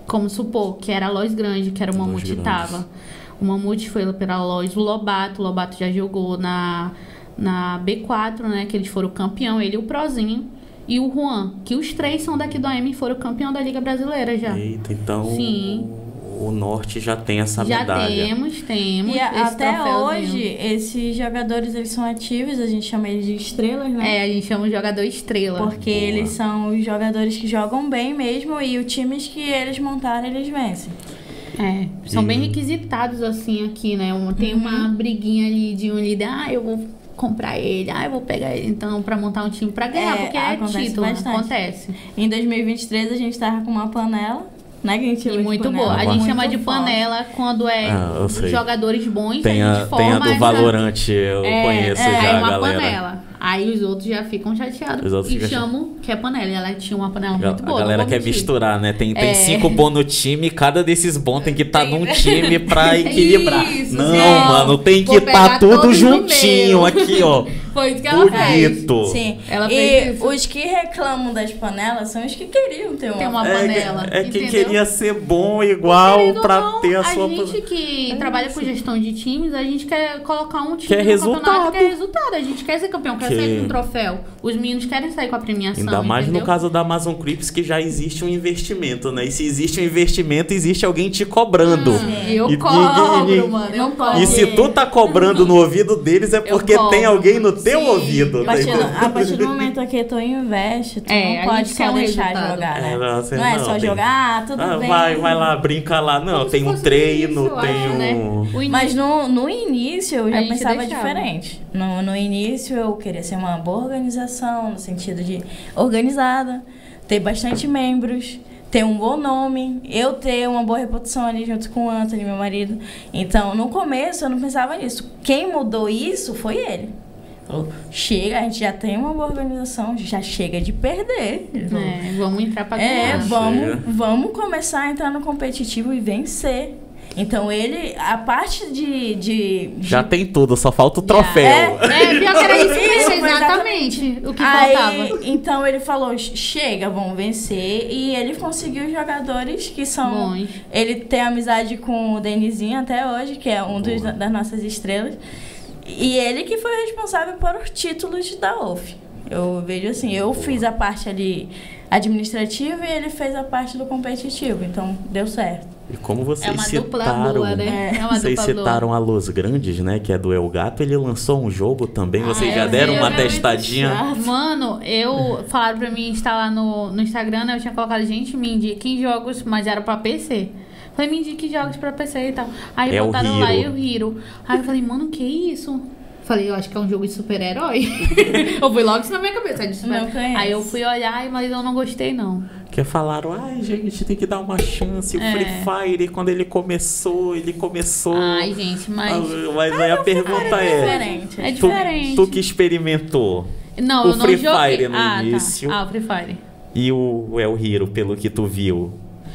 [SPEAKER 2] Como supor, que era a Lois Grande, que era o Mamute
[SPEAKER 1] Lois
[SPEAKER 2] tava. O Mamute foi pela Lois, o Lobato já jogou na B4, né? Que eles foram campeão, ele e o Prozinho. E o Juan, que os 3 são daqui do AM e foram campeão da Liga Brasileira já.
[SPEAKER 1] Eita, então
[SPEAKER 2] Sim.
[SPEAKER 1] o Norte já tem essa
[SPEAKER 2] Já
[SPEAKER 1] medalha.
[SPEAKER 2] temos.
[SPEAKER 3] E
[SPEAKER 2] esse
[SPEAKER 3] até
[SPEAKER 2] troféuzinho.
[SPEAKER 3] hoje, esses jogadores, eles são ativos, a gente chama eles de estrelas, né?
[SPEAKER 2] A gente chama de jogador estrela.
[SPEAKER 3] Porque
[SPEAKER 1] Boa.
[SPEAKER 3] eles são os jogadores que jogam bem mesmo e os times que eles montaram, eles vencem.
[SPEAKER 2] São bem requisitados assim aqui, né? Tem uma briguinha ali de um líder, eu vou comprar ele, eu vou pegar ele então pra montar um time pra ganhar, porque
[SPEAKER 3] acontece
[SPEAKER 2] título,
[SPEAKER 3] bastante.
[SPEAKER 2] acontece.
[SPEAKER 3] Em 2023 a gente tava com uma panela, né? Que a gente chama
[SPEAKER 2] E
[SPEAKER 3] de
[SPEAKER 2] muito
[SPEAKER 3] panela,
[SPEAKER 2] boa. A gente
[SPEAKER 3] muito
[SPEAKER 2] chama de
[SPEAKER 3] forte.
[SPEAKER 2] panela quando
[SPEAKER 1] eu sei.
[SPEAKER 2] jogadores bons,
[SPEAKER 1] Tem
[SPEAKER 2] a
[SPEAKER 1] a,
[SPEAKER 2] gente
[SPEAKER 1] tem
[SPEAKER 2] forma
[SPEAKER 1] a do
[SPEAKER 2] essa-
[SPEAKER 1] Valorant, eu conheço já,
[SPEAKER 2] é uma
[SPEAKER 1] galera.
[SPEAKER 2] panela. Aí os outros já ficam chateados
[SPEAKER 1] Os outros
[SPEAKER 2] e
[SPEAKER 1] ficam
[SPEAKER 2] chamam que é panela. E ela tinha uma panela
[SPEAKER 1] A
[SPEAKER 2] muito boa.
[SPEAKER 1] galera
[SPEAKER 2] não vou
[SPEAKER 1] quer
[SPEAKER 2] mentir.
[SPEAKER 1] misturar, né? Tem 5 bons no time, cada desses bons tem que estar num time pra equilibrar.
[SPEAKER 2] Isso,
[SPEAKER 1] não,
[SPEAKER 2] não.
[SPEAKER 1] mano, tem que
[SPEAKER 2] Vou
[SPEAKER 1] estar
[SPEAKER 2] pegar
[SPEAKER 1] tudo
[SPEAKER 2] todos no
[SPEAKER 1] juntinho
[SPEAKER 2] meio.
[SPEAKER 1] aqui, ó.
[SPEAKER 2] Foi isso que ela fez.
[SPEAKER 1] Bonito.
[SPEAKER 3] Sim.
[SPEAKER 2] Ela
[SPEAKER 3] e
[SPEAKER 2] fez isso.
[SPEAKER 3] os que reclamam das panelas são os que queriam ter uma.
[SPEAKER 2] Tem uma panela.
[SPEAKER 1] É quem
[SPEAKER 2] entendeu?
[SPEAKER 1] queria ser bom igual
[SPEAKER 2] Querendo ou
[SPEAKER 1] pra
[SPEAKER 2] não,
[SPEAKER 1] ter a sua
[SPEAKER 2] gente que trabalha com gestão de times, a gente quer colocar um time
[SPEAKER 1] Quer
[SPEAKER 2] no
[SPEAKER 1] resultado.
[SPEAKER 2] campeonato, quer resultado. A gente quer ser campeão, quer
[SPEAKER 1] Que-
[SPEAKER 2] sair com um troféu. Os meninos querem sair com a premiação,
[SPEAKER 1] Ainda mais
[SPEAKER 2] entendeu?
[SPEAKER 1] no caso da Amazon Crips, que já existe um investimento, né? E se existe um investimento, existe alguém te cobrando.
[SPEAKER 2] Eu
[SPEAKER 1] E-
[SPEAKER 2] cobro, mano. Eu cobro.
[SPEAKER 1] E se tu tá cobrando no ouvido deles, é porque
[SPEAKER 2] cobro.
[SPEAKER 1] tem alguém no teu
[SPEAKER 2] Sim.
[SPEAKER 1] ouvido.
[SPEAKER 3] A partir do momento que tu investe, tu
[SPEAKER 2] A
[SPEAKER 3] não pode
[SPEAKER 2] gente quer
[SPEAKER 3] só
[SPEAKER 2] um
[SPEAKER 3] deixar
[SPEAKER 2] resultado.
[SPEAKER 3] jogar, né?
[SPEAKER 1] Não, você
[SPEAKER 3] Não é
[SPEAKER 1] não,
[SPEAKER 3] só
[SPEAKER 1] tem-
[SPEAKER 3] jogar, tudo bem.
[SPEAKER 1] Vai lá, brinca lá. Não,
[SPEAKER 2] Como
[SPEAKER 1] tem
[SPEAKER 2] se
[SPEAKER 1] um
[SPEAKER 2] fosse
[SPEAKER 1] treino,
[SPEAKER 2] isso, eu
[SPEAKER 1] tem
[SPEAKER 2] acho, né?
[SPEAKER 1] um...
[SPEAKER 2] O início-
[SPEAKER 3] Mas no início eu
[SPEAKER 2] A
[SPEAKER 3] já
[SPEAKER 2] gente
[SPEAKER 3] pensava
[SPEAKER 2] deixava.
[SPEAKER 3] diferente. No início eu queria ser uma boa organização, no sentido de organizada, ter bastante membros, ter um bom nome, eu ter uma boa reputação ali junto com o Anthony, meu marido. Então, no começo eu não pensava nisso. Quem mudou isso foi ele. Falou, chega, a gente já tem uma boa organização, já chega de perder. Ele falou,
[SPEAKER 2] vamos entrar pra ganhar.
[SPEAKER 1] Chega.
[SPEAKER 3] vamos começar a entrar no competitivo e vencer. Então ele, a parte de
[SPEAKER 1] Já tem tudo, só falta o troféu.
[SPEAKER 2] Pior que era isso mesmo,
[SPEAKER 3] Isso,
[SPEAKER 2] exatamente o que
[SPEAKER 3] Aí,
[SPEAKER 2] faltava.
[SPEAKER 3] então ele falou, chega, vamos vencer. E ele conseguiu jogadores que são...
[SPEAKER 2] Bons.
[SPEAKER 3] Ele tem amizade com o Denizinho até hoje, que é um das nossas estrelas. E ele que foi responsável por os títulos da UF. Eu vejo assim, eu fiz a parte ali administrativa e ele fez a parte do competitivo. Então, deu certo.
[SPEAKER 1] E como
[SPEAKER 2] É
[SPEAKER 1] vocês
[SPEAKER 2] uma dupla
[SPEAKER 1] citaram...
[SPEAKER 2] boa, né? É uma
[SPEAKER 1] Vocês
[SPEAKER 2] dupla boa.
[SPEAKER 1] citaram a Los Grandes, né? Que é do El Gato. Ele lançou um jogo também. Vocês já
[SPEAKER 2] eu
[SPEAKER 1] deram
[SPEAKER 2] vi,
[SPEAKER 1] uma
[SPEAKER 2] eu vi,
[SPEAKER 1] testadinha?
[SPEAKER 2] Mano, falaram pra mim instalar no Instagram, né? Eu tinha colocado, gente, me indiquem jogos, mas era pra PC. Falei, me indique jogos pra PC e tal. Aí
[SPEAKER 1] É o
[SPEAKER 2] botaram lá,
[SPEAKER 1] Hero.
[SPEAKER 2] eu Hero. Aí eu falei, mano, que isso? Falei, eu acho que é um jogo de super-herói. Eu fui logo isso na minha cabeça. De super...
[SPEAKER 3] Não conheço.
[SPEAKER 2] Aí eu fui olhar, mas eu não gostei, não.
[SPEAKER 1] Que falaram, ai, gente, tem que dar uma chance. O Free Fire, quando ele começou...
[SPEAKER 2] Ai, gente, mas...
[SPEAKER 1] Mas aí a pergunta é...
[SPEAKER 3] Diferente.
[SPEAKER 2] É
[SPEAKER 1] Tu,
[SPEAKER 2] diferente.
[SPEAKER 1] tu que experimentou
[SPEAKER 2] Não,
[SPEAKER 1] o
[SPEAKER 2] eu não
[SPEAKER 1] Free
[SPEAKER 2] joguei.
[SPEAKER 1] Fire no início
[SPEAKER 2] Tá. Ah, o Free Fire.
[SPEAKER 1] e o El Hero, pelo que tu viu,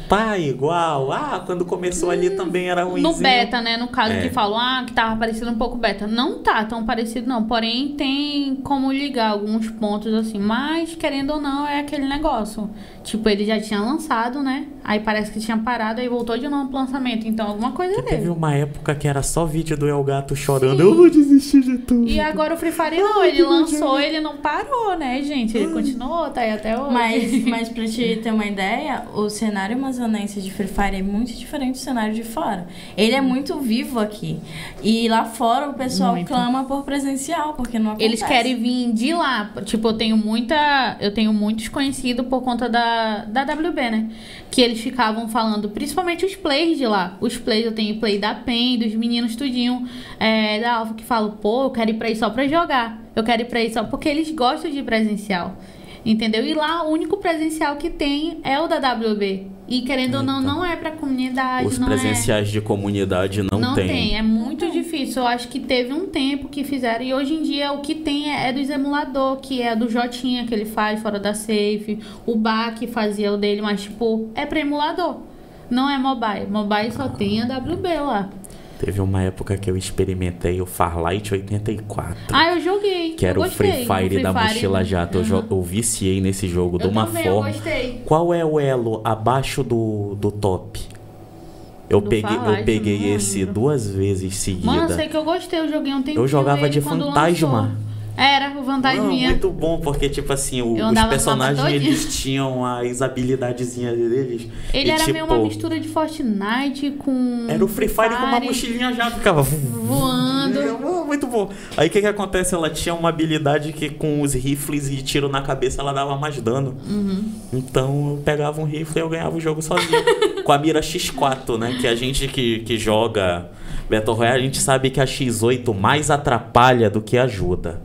[SPEAKER 1] tá igual? Quando começou ali também era ruimzinho.
[SPEAKER 2] No beta, né? No caso
[SPEAKER 1] É.
[SPEAKER 2] que falam, que tava parecendo um pouco beta. Não tá tão parecido, não. Porém, tem como ligar alguns pontos assim. Mas, querendo ou não, é aquele negócio. Tipo, ele já tinha lançado, né? Aí parece que tinha parado, aí voltou de novo pro lançamento. Então, alguma coisa
[SPEAKER 1] Que teve
[SPEAKER 2] teve.
[SPEAKER 1] uma época que era só vídeo do El Gato chorando. Eu vou desistir de tudo.
[SPEAKER 2] E agora o Free Fire não, ele lançou, ele não parou, né, gente? Ele continuou, tá aí até hoje.
[SPEAKER 3] Mas pra te ter uma ideia, o cenário amazonense de Free Fire é muito diferente do cenário de fora. Ele é muito vivo aqui. E lá fora o pessoal
[SPEAKER 2] Muito.
[SPEAKER 3] clama por presencial, porque não acontece.
[SPEAKER 2] Eles querem vir de lá. Tipo, eu tenho muitos conhecidos por conta da WB, né? Que eles ficavam falando, principalmente os plays de lá. Os plays, eu tenho play da PEN, dos meninos tudinho da Alpha, que falam, pô, eu quero ir pra aí só pra jogar. Eu quero ir pra aí só porque eles gostam de presencial. Entendeu? E lá, o único presencial que tem é o da WB. E querendo ou não, não é pra comunidade,
[SPEAKER 1] Os
[SPEAKER 2] não
[SPEAKER 1] presenciais de comunidade não tem.
[SPEAKER 2] é muito difícil. Eu acho que teve um tempo que fizeram. E hoje em dia o que tem é dos emulador, que é do Jotinha que ele faz fora da Safe. O Bar que fazia o dele, mas tipo, é pra emulador. Não é mobile. Mobile só tem a WB lá.
[SPEAKER 1] Teve uma época que eu experimentei o Farlight 84.
[SPEAKER 2] Eu joguei.
[SPEAKER 1] Que era
[SPEAKER 2] eu
[SPEAKER 1] o Free
[SPEAKER 2] gostei.
[SPEAKER 1] Fire
[SPEAKER 2] O
[SPEAKER 1] da
[SPEAKER 2] Free Fire,
[SPEAKER 1] mochila jato. Eu viciei nesse jogo de uma
[SPEAKER 2] também,
[SPEAKER 1] forma.
[SPEAKER 2] Eu gostei.
[SPEAKER 1] Qual é o elo abaixo do top? Eu
[SPEAKER 2] Do
[SPEAKER 1] peguei
[SPEAKER 2] Farlight, eu não
[SPEAKER 1] esse
[SPEAKER 2] lembro.
[SPEAKER 1] 2 vezes seguida.
[SPEAKER 2] Mano, eu sei que eu gostei. Eu joguei um tempinho
[SPEAKER 1] Eu jogava
[SPEAKER 2] dele
[SPEAKER 1] de
[SPEAKER 2] quando
[SPEAKER 1] fantasma.
[SPEAKER 2] lançou. Era, o vantagem minha.
[SPEAKER 1] Muito bom, porque, tipo assim, os personagens, eles tinham as habilidadezinhas deles.
[SPEAKER 2] Ele era meio uma mistura de Fortnite com...
[SPEAKER 1] Era o Free Fire com uma mochilinha já, ficava
[SPEAKER 2] voando.
[SPEAKER 1] Muito bom. Aí o que acontece? Ela tinha uma habilidade que com os rifles e tiro na cabeça ela dava mais dano. Então eu pegava um rifle e eu ganhava o jogo sozinho. Com a mira X4, né? Que a gente que joga Battle Royale, a gente sabe que a X8 mais atrapalha do que ajuda.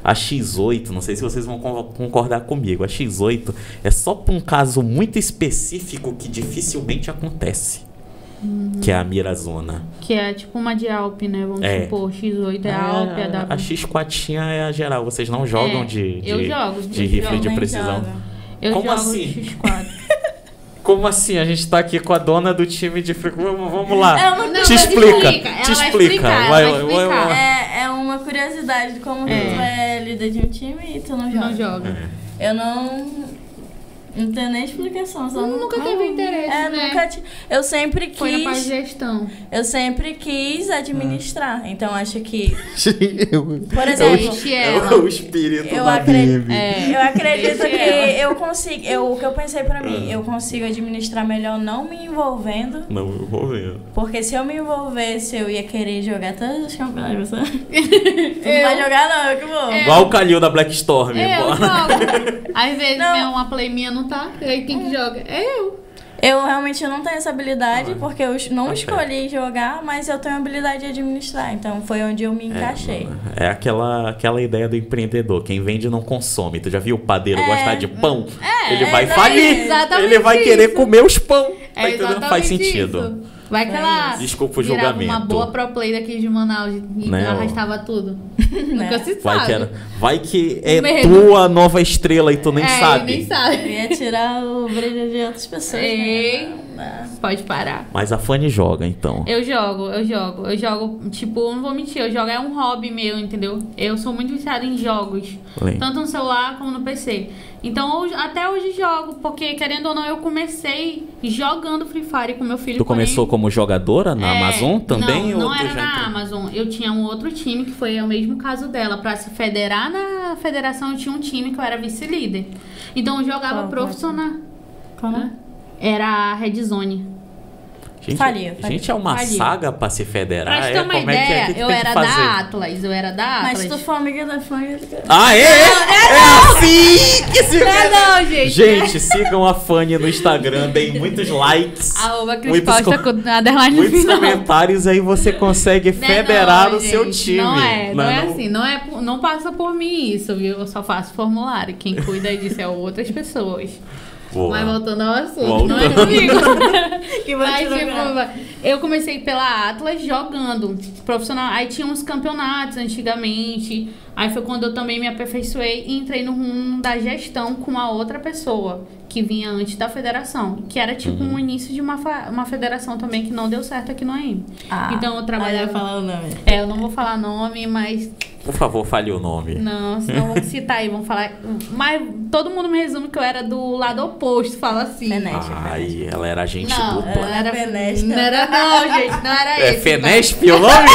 [SPEAKER 1] A X8, não sei se vocês vão concordar comigo, a X8 é só para um caso muito específico que dificilmente acontece. Que é a mirazona.
[SPEAKER 2] Que é tipo uma de Alp, né? Vamos supor, X8 é a Alp, a W.
[SPEAKER 1] A X4 é a geral, vocês não jogam de rifle de precisão.
[SPEAKER 2] Como
[SPEAKER 1] assim?
[SPEAKER 2] X4.
[SPEAKER 1] Como assim? A gente tá aqui com a dona do time de... Vamos lá.
[SPEAKER 3] Não,
[SPEAKER 1] te explica.
[SPEAKER 2] Te explica. Vai.
[SPEAKER 3] É uma curiosidade de como tu é líder de um time e tu não joga. Eu não tenho nem explicação. Só
[SPEAKER 2] nunca teve interesse, né?
[SPEAKER 3] Eu sempre quis...
[SPEAKER 2] Foi na parte de gestão.
[SPEAKER 3] Eu sempre quis administrar. Então, acho que... Por exemplo...
[SPEAKER 1] o espírito
[SPEAKER 3] eu
[SPEAKER 1] da
[SPEAKER 3] acredito que eu consigo... O que eu pensei pra mim, eu consigo administrar melhor não me envolvendo.
[SPEAKER 1] Não me envolvendo.
[SPEAKER 3] Porque se eu me envolvesse, eu ia querer jogar todos os campeonatos. Tu não vai jogar, não. Eu que vou.
[SPEAKER 1] Igual o Kalil da Black Storm.
[SPEAKER 2] Eu jogo. Às vezes uma play minha não tá. Aí quem que joga? É eu.
[SPEAKER 3] Eu realmente não tenho essa habilidade, porque eu não escolhi jogar, mas eu tenho a habilidade de administrar. Então foi onde eu me encaixei.
[SPEAKER 1] É aquela ideia do empreendedor. Quem vende não consome. Tu já viu o padeiro gostar de pão? Ele vai falir. Ele vai querer comer os pão. Tá entendendo? Faz sentido.
[SPEAKER 2] Isso. Vai que ela
[SPEAKER 1] desculpa o julgamento.
[SPEAKER 2] Uma boa pro play daqui de Manaus e arrastava tudo. Nunca se sabe.
[SPEAKER 1] Vai que é tua nova estrela e tu nem sabe.
[SPEAKER 2] Nem sabe.
[SPEAKER 3] Eu ia tirar o brilho de outras pessoas.
[SPEAKER 2] Pode parar.
[SPEAKER 1] Mas a Fanny joga, então.
[SPEAKER 2] Eu jogo, tipo, não vou mentir, eu jogo, é um hobby meu, entendeu? Eu sou muito viciada em jogos. Tanto no celular como no PC. Então, até hoje jogo, porque, querendo ou não, eu comecei jogando Free Fire com meu filho.
[SPEAKER 1] Tu começou como jogadora na Amazon também?
[SPEAKER 2] Não era na Amazon. Eu tinha um outro time, que foi o mesmo caso dela. Pra se federar na federação, eu tinha um time que eu era vice-líder. Então, eu jogava profissional.
[SPEAKER 3] Como?
[SPEAKER 2] Era a Red Zone.
[SPEAKER 1] Gente, é uma saga pra se federar.
[SPEAKER 2] Pra te ter uma ideia, eu era da Atlas.
[SPEAKER 3] Mas se tu for amiga da Fanny...
[SPEAKER 1] É assim que se
[SPEAKER 2] não, gente.
[SPEAKER 1] Gente, sigam a Fanny no Instagram. Deem muitos likes. Muitos comentários. Aí você consegue federar o seu time.
[SPEAKER 2] Não passa por mim isso, viu? Eu só faço formulário. Quem cuida disso é outras pessoas. Mas voltando ao assunto, não é comigo. Eu comecei pela Atlas jogando profissional. Aí tinha uns campeonatos antigamente. Aí foi quando eu também me aperfeiçoei e entrei no rumo da gestão com uma outra pessoa que vinha antes da federação. Que era tipo um início de uma federação também que não deu certo aqui no AM. Então eu trabalhava...
[SPEAKER 3] falar o nome.
[SPEAKER 2] Eu não vou falar nome, mas...
[SPEAKER 1] Por favor, fale o nome.
[SPEAKER 2] Não, senão vão citar aí, vão falar... Mas todo mundo me resume que eu era do lado oposto, fala assim.
[SPEAKER 1] Ai, ela era agente dupla.
[SPEAKER 2] Ela era Fenesp. Não era não, gente, não era esse.
[SPEAKER 1] É Fenesp o nome?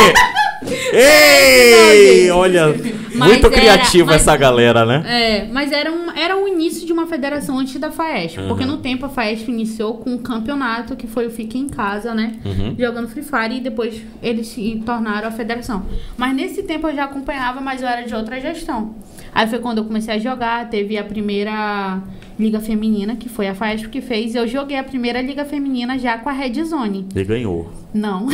[SPEAKER 1] Ei, olha, muito criativa essa galera, né?
[SPEAKER 2] Mas era o início de uma federação antes da FAESP. Porque no tempo a FAESP iniciou com um campeonato que foi o Fica em Casa, né? Jogando Free Fire e depois eles se tornaram a federação. Mas nesse tempo eu já acompanhava, mas eu era de outra gestão. Aí foi quando eu comecei a jogar, teve a primeira Liga Feminina, que foi a FAESP que fez. Eu joguei a primeira Liga Feminina já com a Red Zone.
[SPEAKER 1] E ganhou.
[SPEAKER 2] Não.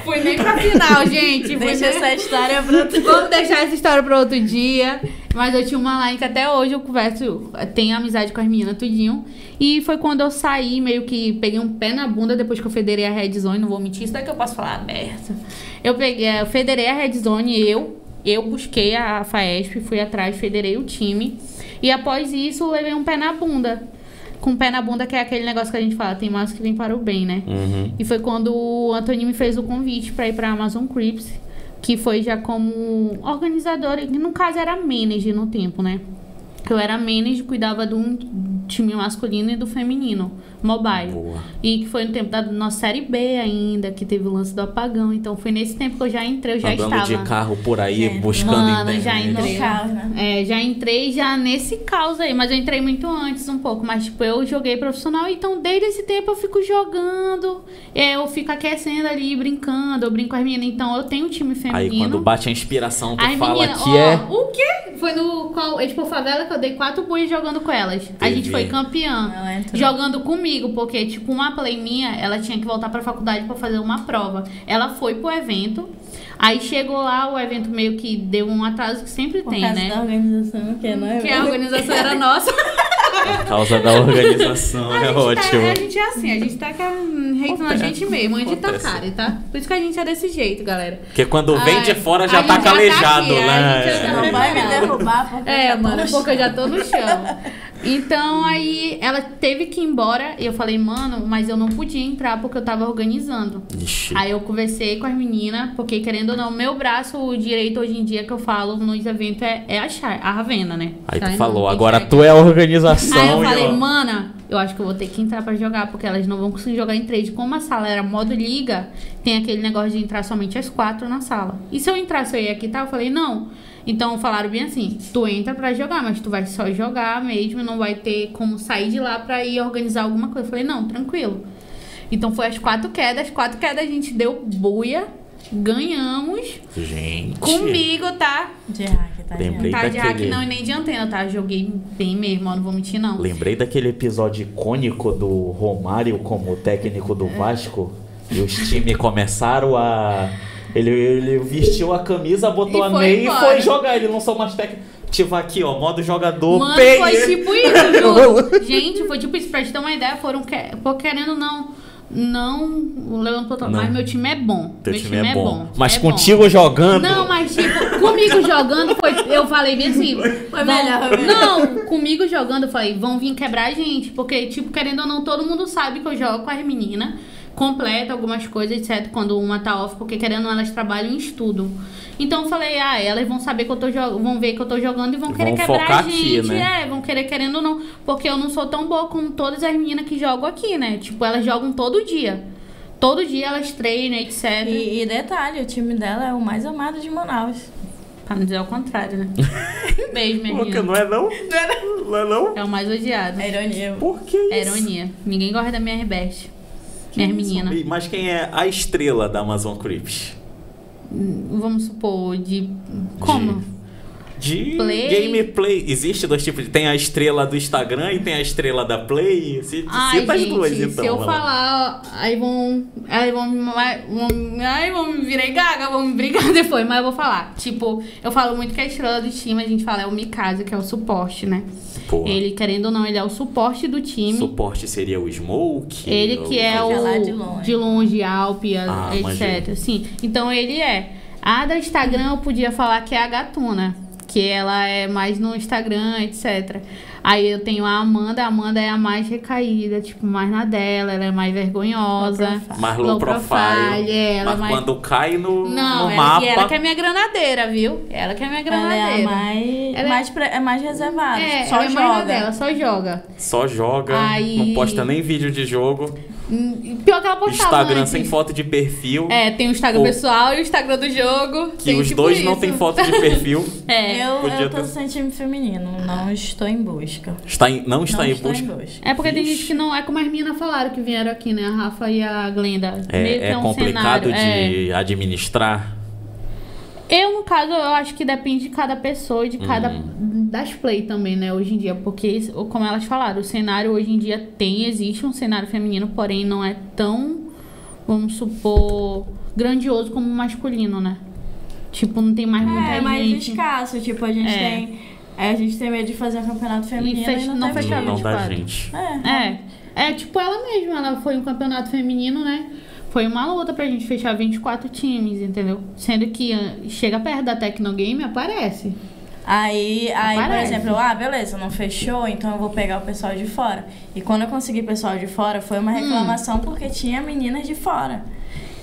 [SPEAKER 2] Fui nem pra final, gente.
[SPEAKER 3] Deixa essa história pra outro dia.
[SPEAKER 2] Vamos deixar essa história pra outro dia. Mas eu tinha uma line que até hoje eu converso, tenho amizade com as meninas tudinho. E foi quando eu saí, meio que peguei um pé na bunda depois que eu federei a Red Zone. Não vou mentir, isso daqui eu posso falar aberto. Eu federei a Red Zone e eu busquei a FAESP, fui atrás, federei o time. E após isso, levei um pé na bunda. Com o pé na bunda, que é aquele negócio que a gente fala, tem mais que vem para o bem, né? E foi quando o Antônio me fez o convite para ir para a Amazon Crips, que foi já como organizadora, que no caso era manager no tempo, né? Eu era manager, cuidava time masculino e do feminino, mobile.
[SPEAKER 1] Boa.
[SPEAKER 2] E que foi no tempo da nossa Série B ainda, que teve o lance do apagão. Então foi nesse tempo que eu já entrei, eu já
[SPEAKER 1] Andando
[SPEAKER 2] estava.
[SPEAKER 1] de carro por aí, buscando
[SPEAKER 2] Mano,
[SPEAKER 1] internet.
[SPEAKER 2] já entrei.
[SPEAKER 3] No caos, né?
[SPEAKER 2] Já entrei já nesse caos aí, mas eu entrei muito antes um pouco. Mas, tipo, eu joguei profissional, então desde esse tempo eu fico jogando. Eu fico aquecendo ali, brincando, eu brinco com as meninas. Então eu tenho um time feminino.
[SPEAKER 1] Aí quando bate a inspiração, tu
[SPEAKER 2] As
[SPEAKER 1] fala
[SPEAKER 2] meninas,
[SPEAKER 1] que
[SPEAKER 2] O quê? Foi no Expo Favela que eu dei 4 buias jogando com elas. A
[SPEAKER 1] Teve.
[SPEAKER 2] gente foi campeã.
[SPEAKER 3] Ela entrou.
[SPEAKER 2] Jogando comigo, porque, tipo, uma play minha, ela tinha que voltar pra faculdade pra fazer uma prova. Ela foi pro evento. Aí chegou lá, o evento meio que deu um atraso que sempre
[SPEAKER 3] Por
[SPEAKER 2] tem,
[SPEAKER 3] causa
[SPEAKER 2] né?
[SPEAKER 3] da organização, que não é?
[SPEAKER 2] Que a organização era nossa.
[SPEAKER 1] Por causa da organização, é ótimo.
[SPEAKER 2] A gente é assim, a gente tá reitando a gente mesmo, antes de
[SPEAKER 1] Acontece.
[SPEAKER 2] tacar, tá? Por isso que a gente é desse jeito, galera.
[SPEAKER 1] Porque quando vem de fora já
[SPEAKER 2] a
[SPEAKER 1] tá
[SPEAKER 2] gente já tá
[SPEAKER 1] calejado,
[SPEAKER 2] aqui, a
[SPEAKER 1] né?
[SPEAKER 2] gente já tá
[SPEAKER 3] Não vai me derrubar porque eu já tô
[SPEAKER 2] mano,
[SPEAKER 3] no
[SPEAKER 2] porque eu
[SPEAKER 3] chão.
[SPEAKER 2] já tô no chão. Então, aí, ela teve que ir embora. E eu falei, mano, mas eu não podia entrar porque eu tava organizando.
[SPEAKER 1] Ixi.
[SPEAKER 2] Aí eu conversei com as meninas, porque querendo ou não, meu braço direito hoje em dia que eu falo nos eventos é a Ravena, né?
[SPEAKER 1] Aí tu
[SPEAKER 2] Chay
[SPEAKER 1] falou,
[SPEAKER 2] não,
[SPEAKER 1] agora
[SPEAKER 2] Chay.
[SPEAKER 1] tu é a organização.
[SPEAKER 2] Aí eu
[SPEAKER 1] e
[SPEAKER 2] falei,
[SPEAKER 1] ó.
[SPEAKER 2] mana, eu acho que eu vou ter que entrar pra jogar, porque elas não vão conseguir jogar em 3. Como a sala era modo liga, tem aquele negócio de entrar somente às 4 na sala. E se eu entrasse, eu ia quitar? Eu falei, não. Então falaram bem assim, tu entra pra jogar, mas tu vai só jogar mesmo, não vai ter como sair de lá pra ir organizar alguma coisa. Eu falei, não, tranquilo. Então foi as 4 quedas a gente deu buia, ganhamos.
[SPEAKER 1] Gente.
[SPEAKER 2] Comigo, tá?
[SPEAKER 3] De hack, tá?
[SPEAKER 1] Lembrei.
[SPEAKER 2] Tá de hack
[SPEAKER 1] daquele-
[SPEAKER 2] não e nem de antena, tá? Joguei bem mesmo, ó, não vou mentir não.
[SPEAKER 1] Lembrei daquele episódio icônico do Romário como técnico do Vasco. E os times começaram a... Ele vestiu a camisa, botou
[SPEAKER 2] E
[SPEAKER 1] a
[SPEAKER 2] foi
[SPEAKER 1] meia e
[SPEAKER 2] embora.
[SPEAKER 1] foi jogar. Ele não sou mais técnico. Tipo aqui, ó, modo jogador.
[SPEAKER 2] Mano,
[SPEAKER 1] pay.
[SPEAKER 2] foi tipo isso, juro. Gente, foi tipo isso, pra te ter uma ideia, querendo não levando pro outro lado,
[SPEAKER 1] Não.
[SPEAKER 2] mas meu time é bom.
[SPEAKER 1] Teu
[SPEAKER 2] meu
[SPEAKER 1] time é bom. Mas
[SPEAKER 2] é
[SPEAKER 1] contigo jogando...
[SPEAKER 2] Não, mas tipo, comigo jogando foi. Eu falei bem assim.
[SPEAKER 3] Foi melhor.
[SPEAKER 2] Não, comigo jogando, eu falei, vão vir quebrar a gente. Porque, tipo, querendo ou não, todo mundo sabe que eu jogo com as meninas. Completa algumas coisas, etc. Quando uma tá off, porque querendo ou não, elas trabalham em estudo. Então eu falei, elas vão saber que eu tô jogando, vão ver que eu tô jogando e vão querer quebrar
[SPEAKER 1] focar
[SPEAKER 2] a gente.
[SPEAKER 1] aqui, né?
[SPEAKER 2] Vão querer querendo ou não. Porque eu não sou tão boa como todas as meninas que jogam aqui, né? Tipo, elas jogam todo dia. Todo dia elas treinam, etc.
[SPEAKER 3] E detalhe, o time dela é o mais amado de Manaus.
[SPEAKER 2] Pra não dizer ao contrário, né? Beijo, minha
[SPEAKER 1] Porque
[SPEAKER 2] menina.
[SPEAKER 1] não é não? Não é não?
[SPEAKER 2] É o mais odiado.
[SPEAKER 3] É ironia.
[SPEAKER 1] Por que isso?
[SPEAKER 2] É ironia. Ninguém gosta da minha Rebeste. Minhas meninas.
[SPEAKER 1] Mas quem é a estrela da Amazon Creeps?
[SPEAKER 2] Vamos supor, de. Como?
[SPEAKER 1] De
[SPEAKER 2] Play.
[SPEAKER 1] gameplay. Existe 2 tipos. Tem a estrela do Instagram e tem a estrela da Play. Cita as duas, então.
[SPEAKER 2] se eu
[SPEAKER 1] vai lá.
[SPEAKER 2] falar, aí vão me virar gaga, vão me brigar depois, mas eu vou falar. Tipo, eu falo muito que a estrela do time, a gente fala, é o Mikasa, que é o suporte, né?
[SPEAKER 1] Pô,
[SPEAKER 2] Ele, querendo ou não, ele é o suporte do time.
[SPEAKER 1] suporte seria o Smoke?
[SPEAKER 2] Ele
[SPEAKER 1] ou-
[SPEAKER 2] que é
[SPEAKER 3] Vai lá
[SPEAKER 2] o
[SPEAKER 3] de longe.
[SPEAKER 2] Alpia,
[SPEAKER 1] Ah,
[SPEAKER 2] etc.
[SPEAKER 1] manjei.
[SPEAKER 2] Sim. Então ele é. A da Instagram eu podia falar que é a Gatuna, que ela é mais no Instagram, etc. Aí eu tenho a Amanda é a mais recaída, tipo, mais na dela, ela é mais vergonhosa.
[SPEAKER 1] Mais low profile.
[SPEAKER 2] Ela
[SPEAKER 1] mas
[SPEAKER 2] é mais...
[SPEAKER 1] quando cai no
[SPEAKER 2] Não,
[SPEAKER 1] mapa...
[SPEAKER 2] ela que é minha granadeira, viu? Ela que é minha
[SPEAKER 3] Ela
[SPEAKER 2] granadeira.
[SPEAKER 3] é mais reservada.
[SPEAKER 2] ela
[SPEAKER 3] Só
[SPEAKER 2] é mais na
[SPEAKER 3] joga.
[SPEAKER 2] dela, só joga.
[SPEAKER 1] Só joga,
[SPEAKER 2] Aí-
[SPEAKER 1] não posta nem vídeo de jogo.
[SPEAKER 2] Pior que ela postava
[SPEAKER 1] Instagram
[SPEAKER 2] antes.
[SPEAKER 1] sem foto de perfil.
[SPEAKER 2] Tem o Instagram
[SPEAKER 1] Ou-
[SPEAKER 2] pessoal e o Instagram do jogo.
[SPEAKER 1] Que
[SPEAKER 2] tem
[SPEAKER 1] os
[SPEAKER 2] tipo
[SPEAKER 1] dois não
[SPEAKER 2] isso.
[SPEAKER 1] tem foto de perfil. Podia
[SPEAKER 3] Eu tô
[SPEAKER 1] ter-
[SPEAKER 3] sem time feminino, não estou em busca.
[SPEAKER 1] Não está em
[SPEAKER 3] estou
[SPEAKER 1] busca.
[SPEAKER 2] É porque tem
[SPEAKER 1] Vixe.
[SPEAKER 2] gente que não... É como as meninas falaram que vieram aqui, né? A Rafa e a Glenda. Meio que
[SPEAKER 1] É
[SPEAKER 2] um
[SPEAKER 1] complicado
[SPEAKER 2] cenário.
[SPEAKER 1] de administrar.
[SPEAKER 2] Eu, no caso, eu acho que depende de cada pessoa e de cada... Das play também, né? Hoje em dia. Porque, como elas falaram, o cenário hoje em dia existe um cenário feminino, porém não é tão, vamos supor, grandioso como o masculino, né? Tipo, não tem mais muita
[SPEAKER 3] É mais
[SPEAKER 2] gente.
[SPEAKER 3] escasso, tipo, a gente tem medo de fazer um campeonato feminino e
[SPEAKER 2] não
[SPEAKER 3] não tem
[SPEAKER 2] fechar
[SPEAKER 1] Não dá
[SPEAKER 2] 24.
[SPEAKER 1] gente.
[SPEAKER 2] É tipo ela mesma, ela foi um campeonato feminino, né? Foi uma luta pra gente fechar 24 times, entendeu? Sendo que chega perto da Tecnogame, aparece.
[SPEAKER 3] Aí por
[SPEAKER 2] Aparece.
[SPEAKER 3] exemplo, beleza, não fechou, então eu vou pegar o pessoal de fora. E quando eu consegui pessoal de fora, foi uma reclamação porque tinha meninas de fora.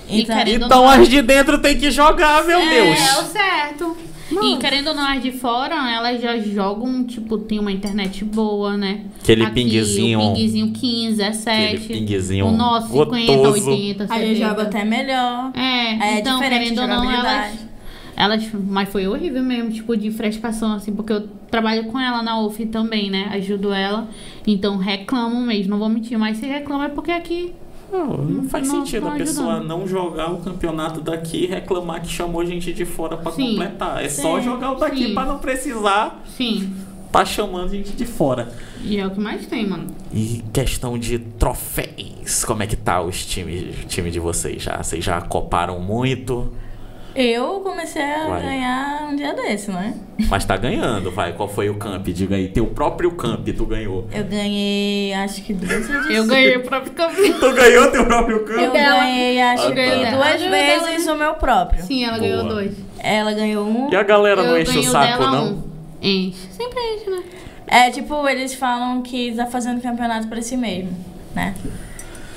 [SPEAKER 2] E
[SPEAKER 3] Então,
[SPEAKER 2] querendo-
[SPEAKER 1] Então as de dentro tem que jogar, meu
[SPEAKER 2] É o
[SPEAKER 1] Deus.
[SPEAKER 2] certo. E querendo ou não, as de fora, elas já jogam, tipo, tem uma internet boa, né?
[SPEAKER 1] Aquele
[SPEAKER 2] Aqui,
[SPEAKER 1] pinguezinho.
[SPEAKER 2] O pinguezinho 15, 17.
[SPEAKER 1] Aquele pinguezinho
[SPEAKER 2] o nosso 50,
[SPEAKER 1] gotoso.
[SPEAKER 2] 80, 70.
[SPEAKER 3] Aí eu jogo até melhor.
[SPEAKER 2] É, então,
[SPEAKER 3] diferente
[SPEAKER 2] querendo
[SPEAKER 3] de
[SPEAKER 2] ou não,
[SPEAKER 3] jogabilidade.
[SPEAKER 2] mas foi horrível mesmo, tipo, de frescação, assim, porque eu trabalho com ela na UF também, né? Ajudo ela. Então, reclamam mesmo, não vou mentir, mas se reclama é porque aqui...
[SPEAKER 1] Não faz
[SPEAKER 2] Não,
[SPEAKER 1] sentido
[SPEAKER 2] não
[SPEAKER 1] a pessoa
[SPEAKER 2] ajudando.
[SPEAKER 1] não jogar o campeonato daqui e reclamar que chamou gente de fora pra
[SPEAKER 2] Sim.
[SPEAKER 1] completar. É só jogar o daqui
[SPEAKER 2] Sim.
[SPEAKER 1] pra não precisar
[SPEAKER 2] Sim,
[SPEAKER 1] tá chamando gente de fora.
[SPEAKER 2] e é o que mais tem, mano.
[SPEAKER 1] E questão de troféus, como é que tá o time de vocês já? Vocês já coparam muito,
[SPEAKER 3] Eu comecei a
[SPEAKER 1] Vai.
[SPEAKER 3] ganhar um dia desse, né?
[SPEAKER 1] mas tá ganhando, vai. Qual foi o camp? Diga aí, teu próprio camp tu ganhou.
[SPEAKER 3] Eu ganhei, acho que 2 edições.
[SPEAKER 2] Eu ganhei o próprio campeão.
[SPEAKER 1] Tu ganhou teu próprio camp?
[SPEAKER 3] Eu ganhei, acho
[SPEAKER 1] Ah,
[SPEAKER 3] que
[SPEAKER 1] tá.
[SPEAKER 3] 2
[SPEAKER 2] Eu
[SPEAKER 3] vezes o meu próprio.
[SPEAKER 2] Sim, ela
[SPEAKER 1] Boa.
[SPEAKER 2] ganhou 2.
[SPEAKER 3] Ela ganhou um.
[SPEAKER 1] E a galera não
[SPEAKER 2] Eu
[SPEAKER 1] enche o
[SPEAKER 2] ganhei o
[SPEAKER 1] saco,
[SPEAKER 2] dela
[SPEAKER 1] não?
[SPEAKER 2] 1. Enche. Sempre enche, né?
[SPEAKER 3] É, tipo, eles falam que tá fazendo campeonato pra si mesmo, né?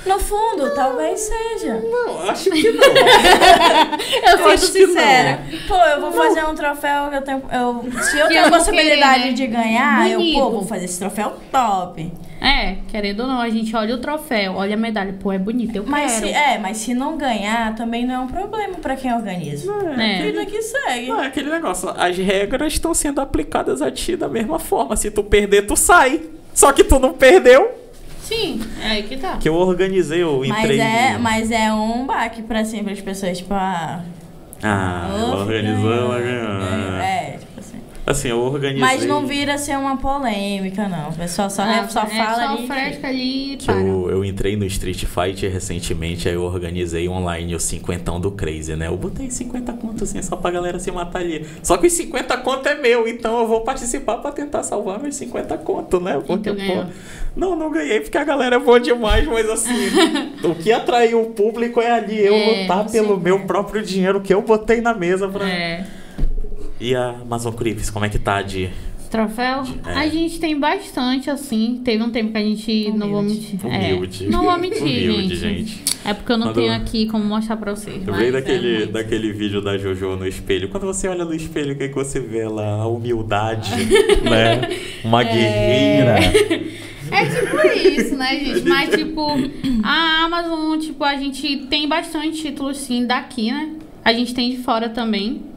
[SPEAKER 3] No fundo, talvez seja.
[SPEAKER 1] Não, acho que não.
[SPEAKER 3] Eu
[SPEAKER 1] acho
[SPEAKER 3] sou
[SPEAKER 1] que
[SPEAKER 3] sincera. Pô, eu vou fazer um troféu que eu tenho. Se eu
[SPEAKER 2] Que
[SPEAKER 3] tenho
[SPEAKER 2] eu
[SPEAKER 3] a
[SPEAKER 2] vou
[SPEAKER 3] possibilidade
[SPEAKER 2] querer, né?
[SPEAKER 3] de ganhar,
[SPEAKER 2] Bonito.
[SPEAKER 3] vou fazer esse troféu top.
[SPEAKER 2] É, querendo ou não, a gente olha o troféu, olha a medalha. Pô, é bonito, eu
[SPEAKER 3] Mas
[SPEAKER 2] quero.
[SPEAKER 3] mas se não ganhar, também não é um problema pra quem organiza.
[SPEAKER 2] É.
[SPEAKER 3] Vida que segue.
[SPEAKER 1] Não, é aquele negócio. As regras estão sendo aplicadas a ti da mesma forma. Se tu perder, tu sai. Só que tu não perdeu.
[SPEAKER 2] Sim, é aí que tá.
[SPEAKER 1] Que eu organizei, eu entrei.
[SPEAKER 3] Mas é um baque pra sempre as pessoas, tipo,
[SPEAKER 1] Ela organizou, ela ganhou.
[SPEAKER 3] tipo assim.
[SPEAKER 1] Assim, eu organizei.
[SPEAKER 3] Mas não vira ser uma polêmica, não. O pessoal só fala
[SPEAKER 2] só
[SPEAKER 3] ali.
[SPEAKER 2] fresca ali e
[SPEAKER 1] Que
[SPEAKER 2] para.
[SPEAKER 1] eu entrei no Street Fight recentemente, aí eu organizei online o 50 do Crazy, né? Eu botei 50 conto assim, só pra galera se matar ali. Só que os 50 conto é meu, então eu vou participar pra tentar salvar meus 50 conto, né? Porque,
[SPEAKER 2] tu ganhou?
[SPEAKER 1] não ganhei porque a galera é boa demais, mas assim, o que atraiu o público é ali eu lutar pelo meu próprio dinheiro que eu botei na mesa pra...
[SPEAKER 2] É.
[SPEAKER 1] E a Amazon Crips, como é que tá de...
[SPEAKER 2] Troféu?
[SPEAKER 1] É.
[SPEAKER 2] A gente tem bastante, assim. Teve um tempo que a gente. Não vou mentir.
[SPEAKER 1] Humilde.
[SPEAKER 2] Não vou mentir,
[SPEAKER 1] Humilde,
[SPEAKER 2] gente.
[SPEAKER 1] gente.
[SPEAKER 2] É porque eu não
[SPEAKER 1] Quando-
[SPEAKER 2] tenho aqui como mostrar pra vocês.
[SPEAKER 1] Eu
[SPEAKER 2] mas
[SPEAKER 1] veio
[SPEAKER 2] é muito.
[SPEAKER 1] daquele vídeo da Jojo no espelho. Quando você olha no espelho, o que, é que você vê lá? A humildade, né? Uma guerreira.
[SPEAKER 2] É tipo isso, né, gente? Mas, tipo, a Amazon, tipo, a gente tem bastante títulos, sim, daqui, né? A gente tem de fora também.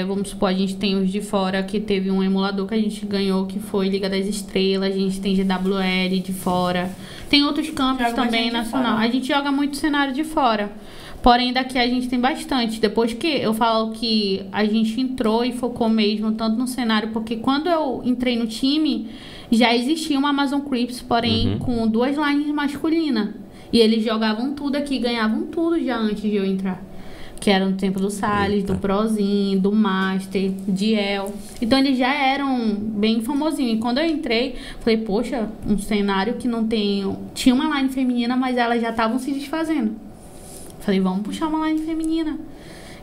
[SPEAKER 2] Vamos supor, a gente tem os de fora, que teve um emulador que a gente ganhou, que foi Liga das Estrelas. A gente tem GWL de fora. Tem outros campos
[SPEAKER 3] Joga
[SPEAKER 2] também
[SPEAKER 3] bastante de
[SPEAKER 2] nacional.
[SPEAKER 3] fora.
[SPEAKER 2] A gente joga muito cenário de fora. Porém, daqui a gente tem bastante. Depois que eu falo que a gente entrou e focou mesmo tanto no cenário, porque quando eu entrei no time, já existia uma Amazon Crips, porém com 2 lines masculinas. E eles jogavam tudo aqui, ganhavam tudo já antes de eu entrar. Que era no tempo do Salles,
[SPEAKER 1] Eita.
[SPEAKER 2] do Prozinho, do Master, de El. Então eles já eram bem famosinhos. E quando eu entrei, falei, poxa, um cenário que não tem... Tinha uma line feminina, mas elas já estavam se desfazendo. Falei, vamos puxar uma line feminina.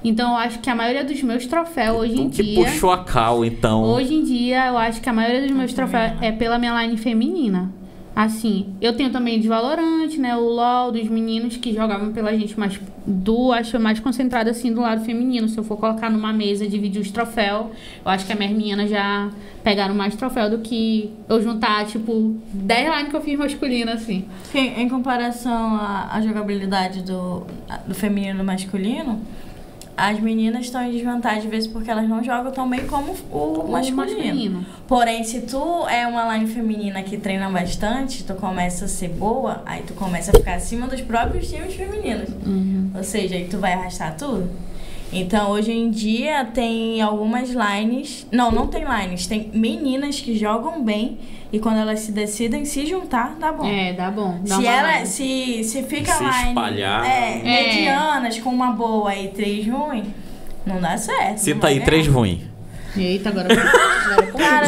[SPEAKER 2] Então eu acho que a maioria dos meus troféus hoje em
[SPEAKER 1] Tu que
[SPEAKER 2] dia...
[SPEAKER 1] puxou a cal, então.
[SPEAKER 2] Hoje em dia, eu acho que a maioria dos meus troféus é pela minha line feminina. Assim, eu tenho também de Valorant, né? O LoL, dos meninos que jogavam pela gente, mas acho mais concentrado assim do lado feminino. Se eu for colocar numa mesa, dividir os troféus, eu acho que as minhas meninas já pegaram mais troféu do que eu juntar, tipo, 10 lines que eu fiz masculina, assim.
[SPEAKER 3] Em comparação à jogabilidade do feminino e do masculino, as meninas estão em desvantagem, às vezes, porque elas não jogam tão bem como o masculino. Porém, se tu é uma line feminina que treina bastante, tu começa a ser boa, aí tu começa a ficar acima dos próprios times femininos. Ou seja, aí tu vai arrastar tudo. Então, hoje em dia, tem algumas lines... Não tem lines. Tem meninas que jogam bem e quando elas se decidem se juntar, dá bom.
[SPEAKER 2] Dá bom. Dá
[SPEAKER 3] Se
[SPEAKER 2] uma
[SPEAKER 3] ela
[SPEAKER 2] line.
[SPEAKER 3] se fica
[SPEAKER 1] Se
[SPEAKER 3] line
[SPEAKER 1] espalhar.
[SPEAKER 3] medianas com uma boa e 3 ruim, não dá certo.
[SPEAKER 1] Cita
[SPEAKER 3] não vai
[SPEAKER 1] aí,
[SPEAKER 3] ganhar.
[SPEAKER 1] 3 ruim.
[SPEAKER 2] Eita, agora...
[SPEAKER 3] Cara,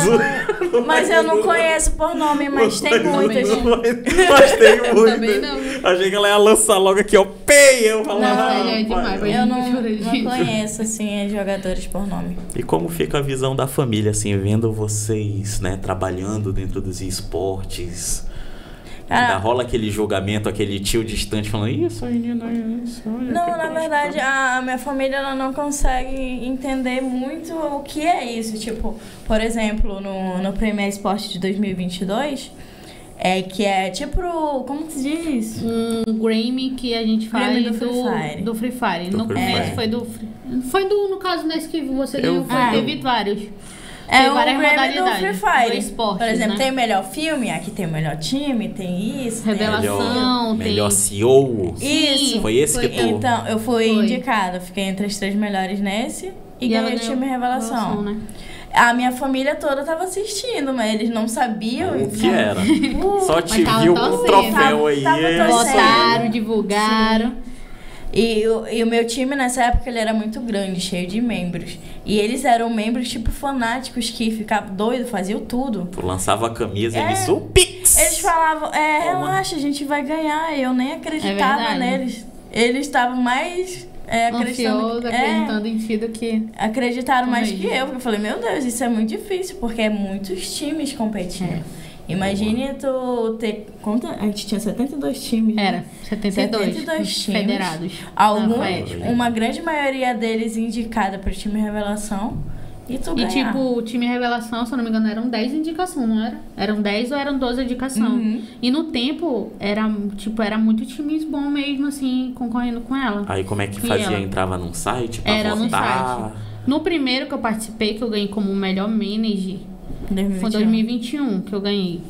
[SPEAKER 3] mas eu não conheço por nome, mas tem muitas.
[SPEAKER 1] Mas tem
[SPEAKER 2] Também
[SPEAKER 1] muitas.
[SPEAKER 2] não.
[SPEAKER 1] Achei que ela ia lançar logo aqui, ó. Pei! Eu falava,
[SPEAKER 2] Não, é demais,
[SPEAKER 3] Eu não
[SPEAKER 2] Gente.
[SPEAKER 3] conheço, assim, os jogadores por nome.
[SPEAKER 1] E como fica a visão da família, assim, vendo vocês, né, trabalhando dentro dos esportes? Ainda rola aquele julgamento, aquele tio distante falando, isso, menina, isso, olha.
[SPEAKER 3] Não, na verdade, a minha família ela não consegue entender muito o que é isso. Tipo, por exemplo, no Premier Esporte de 2022, que é tipo, como se diz?
[SPEAKER 2] Grammy que a gente faz
[SPEAKER 3] Grammy do Free Fire.
[SPEAKER 2] Do Free Fire.
[SPEAKER 1] Do
[SPEAKER 2] No
[SPEAKER 1] Free
[SPEAKER 2] começo
[SPEAKER 1] Fire.
[SPEAKER 2] foi no caso nesse que você ganhou, teve vários.
[SPEAKER 3] É
[SPEAKER 2] Tem
[SPEAKER 3] o
[SPEAKER 2] várias
[SPEAKER 3] Grammy do
[SPEAKER 2] modalidades.
[SPEAKER 3] Free Fire.
[SPEAKER 2] Do esporte,
[SPEAKER 3] por exemplo,
[SPEAKER 2] né?
[SPEAKER 3] tem o melhor filme, aqui tem o melhor time, tem isso. tem
[SPEAKER 2] Revelação,
[SPEAKER 1] melhor
[SPEAKER 2] tem...
[SPEAKER 1] CEO.
[SPEAKER 3] Isso.
[SPEAKER 1] Foi esse que tu...
[SPEAKER 3] Então, eu fui
[SPEAKER 2] Foi.
[SPEAKER 3] indicada, fiquei entre as 3 melhores nesse e
[SPEAKER 2] ela
[SPEAKER 3] ganhei o
[SPEAKER 2] ganhou
[SPEAKER 3] time Revelação.
[SPEAKER 2] né?
[SPEAKER 3] A minha família toda tava assistindo, mas eles não sabiam.
[SPEAKER 1] O que era? Só te
[SPEAKER 2] tava
[SPEAKER 1] viu com o
[SPEAKER 2] torcendo.
[SPEAKER 1] troféu aí.
[SPEAKER 3] Tava torcendo.
[SPEAKER 2] Votaram, divulgaram.
[SPEAKER 3] E o meu time nessa época ele era muito grande, cheio de membros. E eles eram membros tipo fanáticos que ficavam doidos, faziam tudo.
[SPEAKER 1] Tu lançava a camisa e eles, o Pix!
[SPEAKER 3] Eles falavam, relaxa, a gente vai ganhar. Eu nem acreditava
[SPEAKER 2] verdade.
[SPEAKER 3] neles. Eles estavam mais
[SPEAKER 2] Ansioso, acreditando em si do que...
[SPEAKER 3] acreditaram mais
[SPEAKER 2] Também.
[SPEAKER 3] que eu. Porque eu falei, meu Deus, isso é muito difícil, porque é muitos times competindo. Imagine tu ter... A gente tinha 72 times. né?
[SPEAKER 2] Era, 72
[SPEAKER 3] times.
[SPEAKER 2] federados.
[SPEAKER 3] Uma grande maioria deles indicada para o time Revelação. E tu
[SPEAKER 2] E
[SPEAKER 3] ganhar.
[SPEAKER 2] tipo, o time Revelação, se eu não me engano, eram 10 indicações, não era? Eram 10 ou eram 12 indicações.
[SPEAKER 3] Uhum.
[SPEAKER 2] E no tempo, era muito times bom mesmo, assim, concorrendo com ela.
[SPEAKER 1] Aí como é que
[SPEAKER 2] E
[SPEAKER 1] fazia?
[SPEAKER 2] ela?
[SPEAKER 1] Entrava num site pra
[SPEAKER 2] Era no
[SPEAKER 1] votar?
[SPEAKER 2] site. No primeiro que eu participei, que eu ganhei como melhor manager,
[SPEAKER 3] 2021.
[SPEAKER 2] foi 2021 que eu ganhei.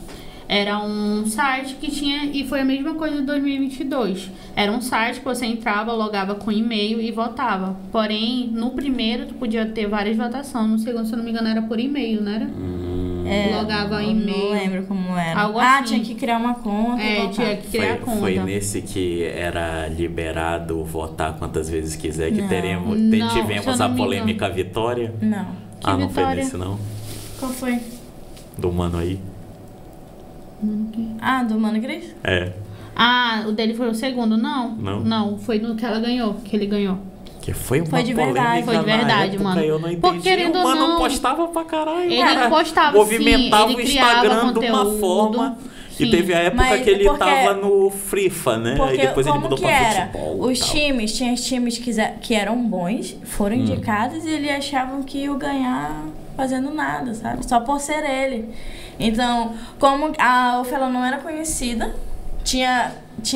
[SPEAKER 2] Era um site que tinha... E foi a mesma coisa de 2022. Era um site que você entrava, logava com e-mail e votava. Porém, no primeiro, tu podia ter várias votações. No segundo, se eu não me engano, era por e-mail, não era? Logava
[SPEAKER 3] eu
[SPEAKER 2] e-mail.
[SPEAKER 3] Não lembro como era.
[SPEAKER 2] Algo assim.
[SPEAKER 3] Tinha que criar uma conta e votar.
[SPEAKER 2] Tinha que criar a conta.
[SPEAKER 1] Foi nesse que era liberado votar quantas vezes quiser, que
[SPEAKER 3] Não.
[SPEAKER 1] tivemos
[SPEAKER 2] se eu não
[SPEAKER 1] a
[SPEAKER 2] me
[SPEAKER 1] polêmica vitória?
[SPEAKER 3] Não.
[SPEAKER 1] Não foi
[SPEAKER 2] vitória?
[SPEAKER 1] nesse não?
[SPEAKER 3] Qual foi?
[SPEAKER 1] Do mano aí?
[SPEAKER 3] Do Mano Cris?
[SPEAKER 1] É.
[SPEAKER 2] O dele foi o segundo, não?
[SPEAKER 1] Não?
[SPEAKER 2] Não, foi no que ela ganhou, que ele ganhou.
[SPEAKER 1] Que foi uma
[SPEAKER 3] Foi de verdade.
[SPEAKER 1] polêmica
[SPEAKER 2] Foi de verdade,
[SPEAKER 1] na época,
[SPEAKER 2] mano.
[SPEAKER 1] eu não entendi.
[SPEAKER 2] Porque, querendo
[SPEAKER 1] o
[SPEAKER 2] ou
[SPEAKER 1] mano
[SPEAKER 2] não,
[SPEAKER 1] postava pra caralho.
[SPEAKER 2] ele
[SPEAKER 1] cara.
[SPEAKER 2] postava,
[SPEAKER 1] Movimentava
[SPEAKER 2] sim,
[SPEAKER 1] o
[SPEAKER 2] ele criava
[SPEAKER 1] Instagram de uma
[SPEAKER 2] conteúdo,
[SPEAKER 1] forma.
[SPEAKER 2] sim.
[SPEAKER 1] E teve a época
[SPEAKER 3] Mas
[SPEAKER 1] que ele
[SPEAKER 3] porque-
[SPEAKER 1] tava no FIFA, né?
[SPEAKER 3] Porque
[SPEAKER 1] Aí depois ele
[SPEAKER 3] como
[SPEAKER 1] mudou
[SPEAKER 3] que
[SPEAKER 1] pra
[SPEAKER 3] era?
[SPEAKER 1] futebol.
[SPEAKER 3] Os
[SPEAKER 1] e tal.
[SPEAKER 3] times, tinha os times que eram bons, foram indicados e eles achavam que iam ganhar fazendo nada, sabe? Só por ser ele. Então, como a UFLA não era conhecida, tinha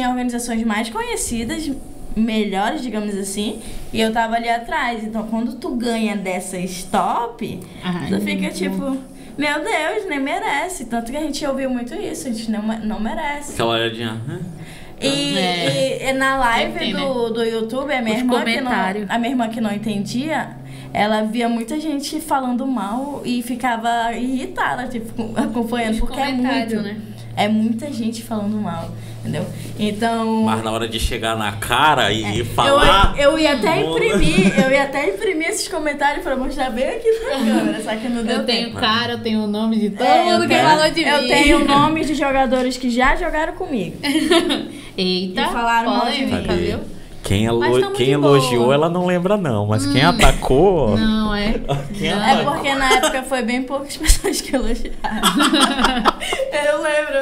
[SPEAKER 3] organizações mais conhecidas, melhores, digamos assim, e eu tava ali atrás. Então, quando tu ganha dessas top, tu fica tipo... Meu Deus, nem merece. Tanto que a gente ouviu muito isso, a gente não merece.
[SPEAKER 1] Aquela olhadinha.
[SPEAKER 3] E na live
[SPEAKER 2] Tem, né?
[SPEAKER 3] do YouTube, a minha,
[SPEAKER 2] Os comentários.
[SPEAKER 3] a minha irmã que não entendia, ela via muita gente falando mal e ficava irritada, tipo, acompanhando,
[SPEAKER 2] Os
[SPEAKER 3] porque é
[SPEAKER 2] comentários,
[SPEAKER 3] muito.
[SPEAKER 2] né?
[SPEAKER 3] É muita gente falando mal, entendeu? Então...
[SPEAKER 1] Mas na hora de chegar na cara e falar.
[SPEAKER 3] Eu ia até imprimir esses comentários pra mostrar bem aqui na câmera, só que não deu
[SPEAKER 2] Eu tenho
[SPEAKER 3] tempo.
[SPEAKER 2] cara, eu tenho o nome de todo
[SPEAKER 3] É,
[SPEAKER 2] mundo que falou de mim.
[SPEAKER 3] Eu tenho nomes de jogadores que já jogaram comigo.
[SPEAKER 2] Eita,
[SPEAKER 3] E falaram mal de mim.
[SPEAKER 2] polêmica, viu?
[SPEAKER 1] Quem,
[SPEAKER 2] Mas tamo de
[SPEAKER 1] elogiou,
[SPEAKER 2] boa.
[SPEAKER 1] ela não lembra, não. Mas quem atacou.
[SPEAKER 2] Não, é.
[SPEAKER 1] Quem
[SPEAKER 3] É
[SPEAKER 1] atacou?
[SPEAKER 3] porque na época foi bem poucas pessoas que elogiaram. eu lembro.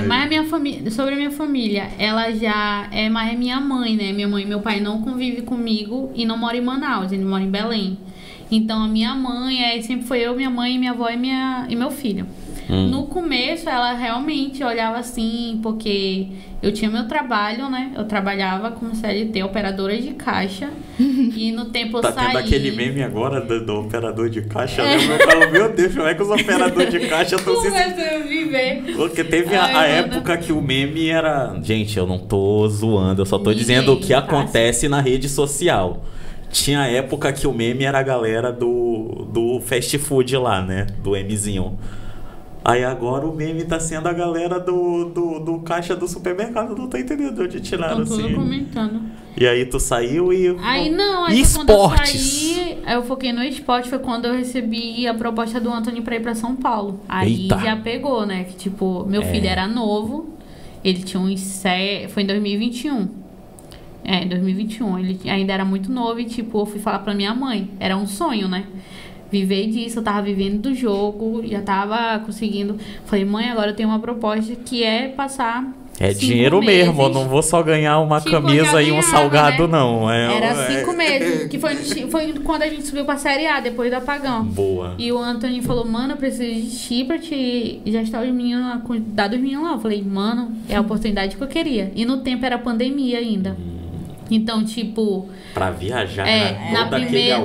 [SPEAKER 2] Mas a minha família, sobre a minha família, ela já é mais minha mãe, né? Minha mãe e meu pai não convivem comigo e não moram em Manaus, eles moram em Belém. Então a minha mãe sempre foi eu, minha mãe, minha avó e meu filho. No começo ela realmente olhava assim, porque eu tinha meu trabalho, né? Eu trabalhava como CLT, operadora de caixa. E no tempo eu
[SPEAKER 1] Tá
[SPEAKER 2] saí.
[SPEAKER 1] tendo aquele meme agora do operador de caixa. Eu falo, meu Deus, como é que os operadores de caixa estão se
[SPEAKER 2] Comecei a viver.
[SPEAKER 1] Porque teve a
[SPEAKER 2] Ai,
[SPEAKER 1] época que o meme era... Gente, eu não tô zoando, eu só tô dizendo o que
[SPEAKER 2] Ninguém,
[SPEAKER 1] acontece na rede social. Tinha a época que o meme era a galera do fast food lá, né? Do Mzinho. Aí agora o meme tá sendo a galera do caixa do supermercado. Não tô entendendo de onde tiraram
[SPEAKER 2] Estão tudo
[SPEAKER 1] assim.
[SPEAKER 2] comentando.
[SPEAKER 1] E aí tu saiu e...
[SPEAKER 2] Aí não, aí
[SPEAKER 1] E
[SPEAKER 2] foi quando eu
[SPEAKER 1] esportes?
[SPEAKER 2] saí, eu foquei no esporte, foi quando eu recebi a proposta do Anthony pra ir pra São Paulo. Aí
[SPEAKER 1] Eita.
[SPEAKER 2] já pegou, né? Que tipo, meu filho era novo, ele tinha foi em 2021. Em 2021, ele ainda era muito novo e tipo, eu fui falar pra minha mãe, era um sonho, né? viver disso, eu tava vivendo do jogo, já tava conseguindo. Falei, mãe, agora eu tenho uma proposta que é passar.
[SPEAKER 1] É dinheiro mesmo, eu não vou só ganhar uma camisa e um salgado,
[SPEAKER 2] né?
[SPEAKER 1] não.
[SPEAKER 2] Era 5 meses, que foi quando a gente subiu pra Série A, depois do apagão.
[SPEAKER 1] Boa.
[SPEAKER 2] E o Antônio falou, mano, eu preciso de ti pra te já estar os meninos, a quantidade dos meninos lá. Eu falei, mano, é a oportunidade que eu queria. E no tempo era pandemia ainda. Então, tipo...
[SPEAKER 1] Pra viajar,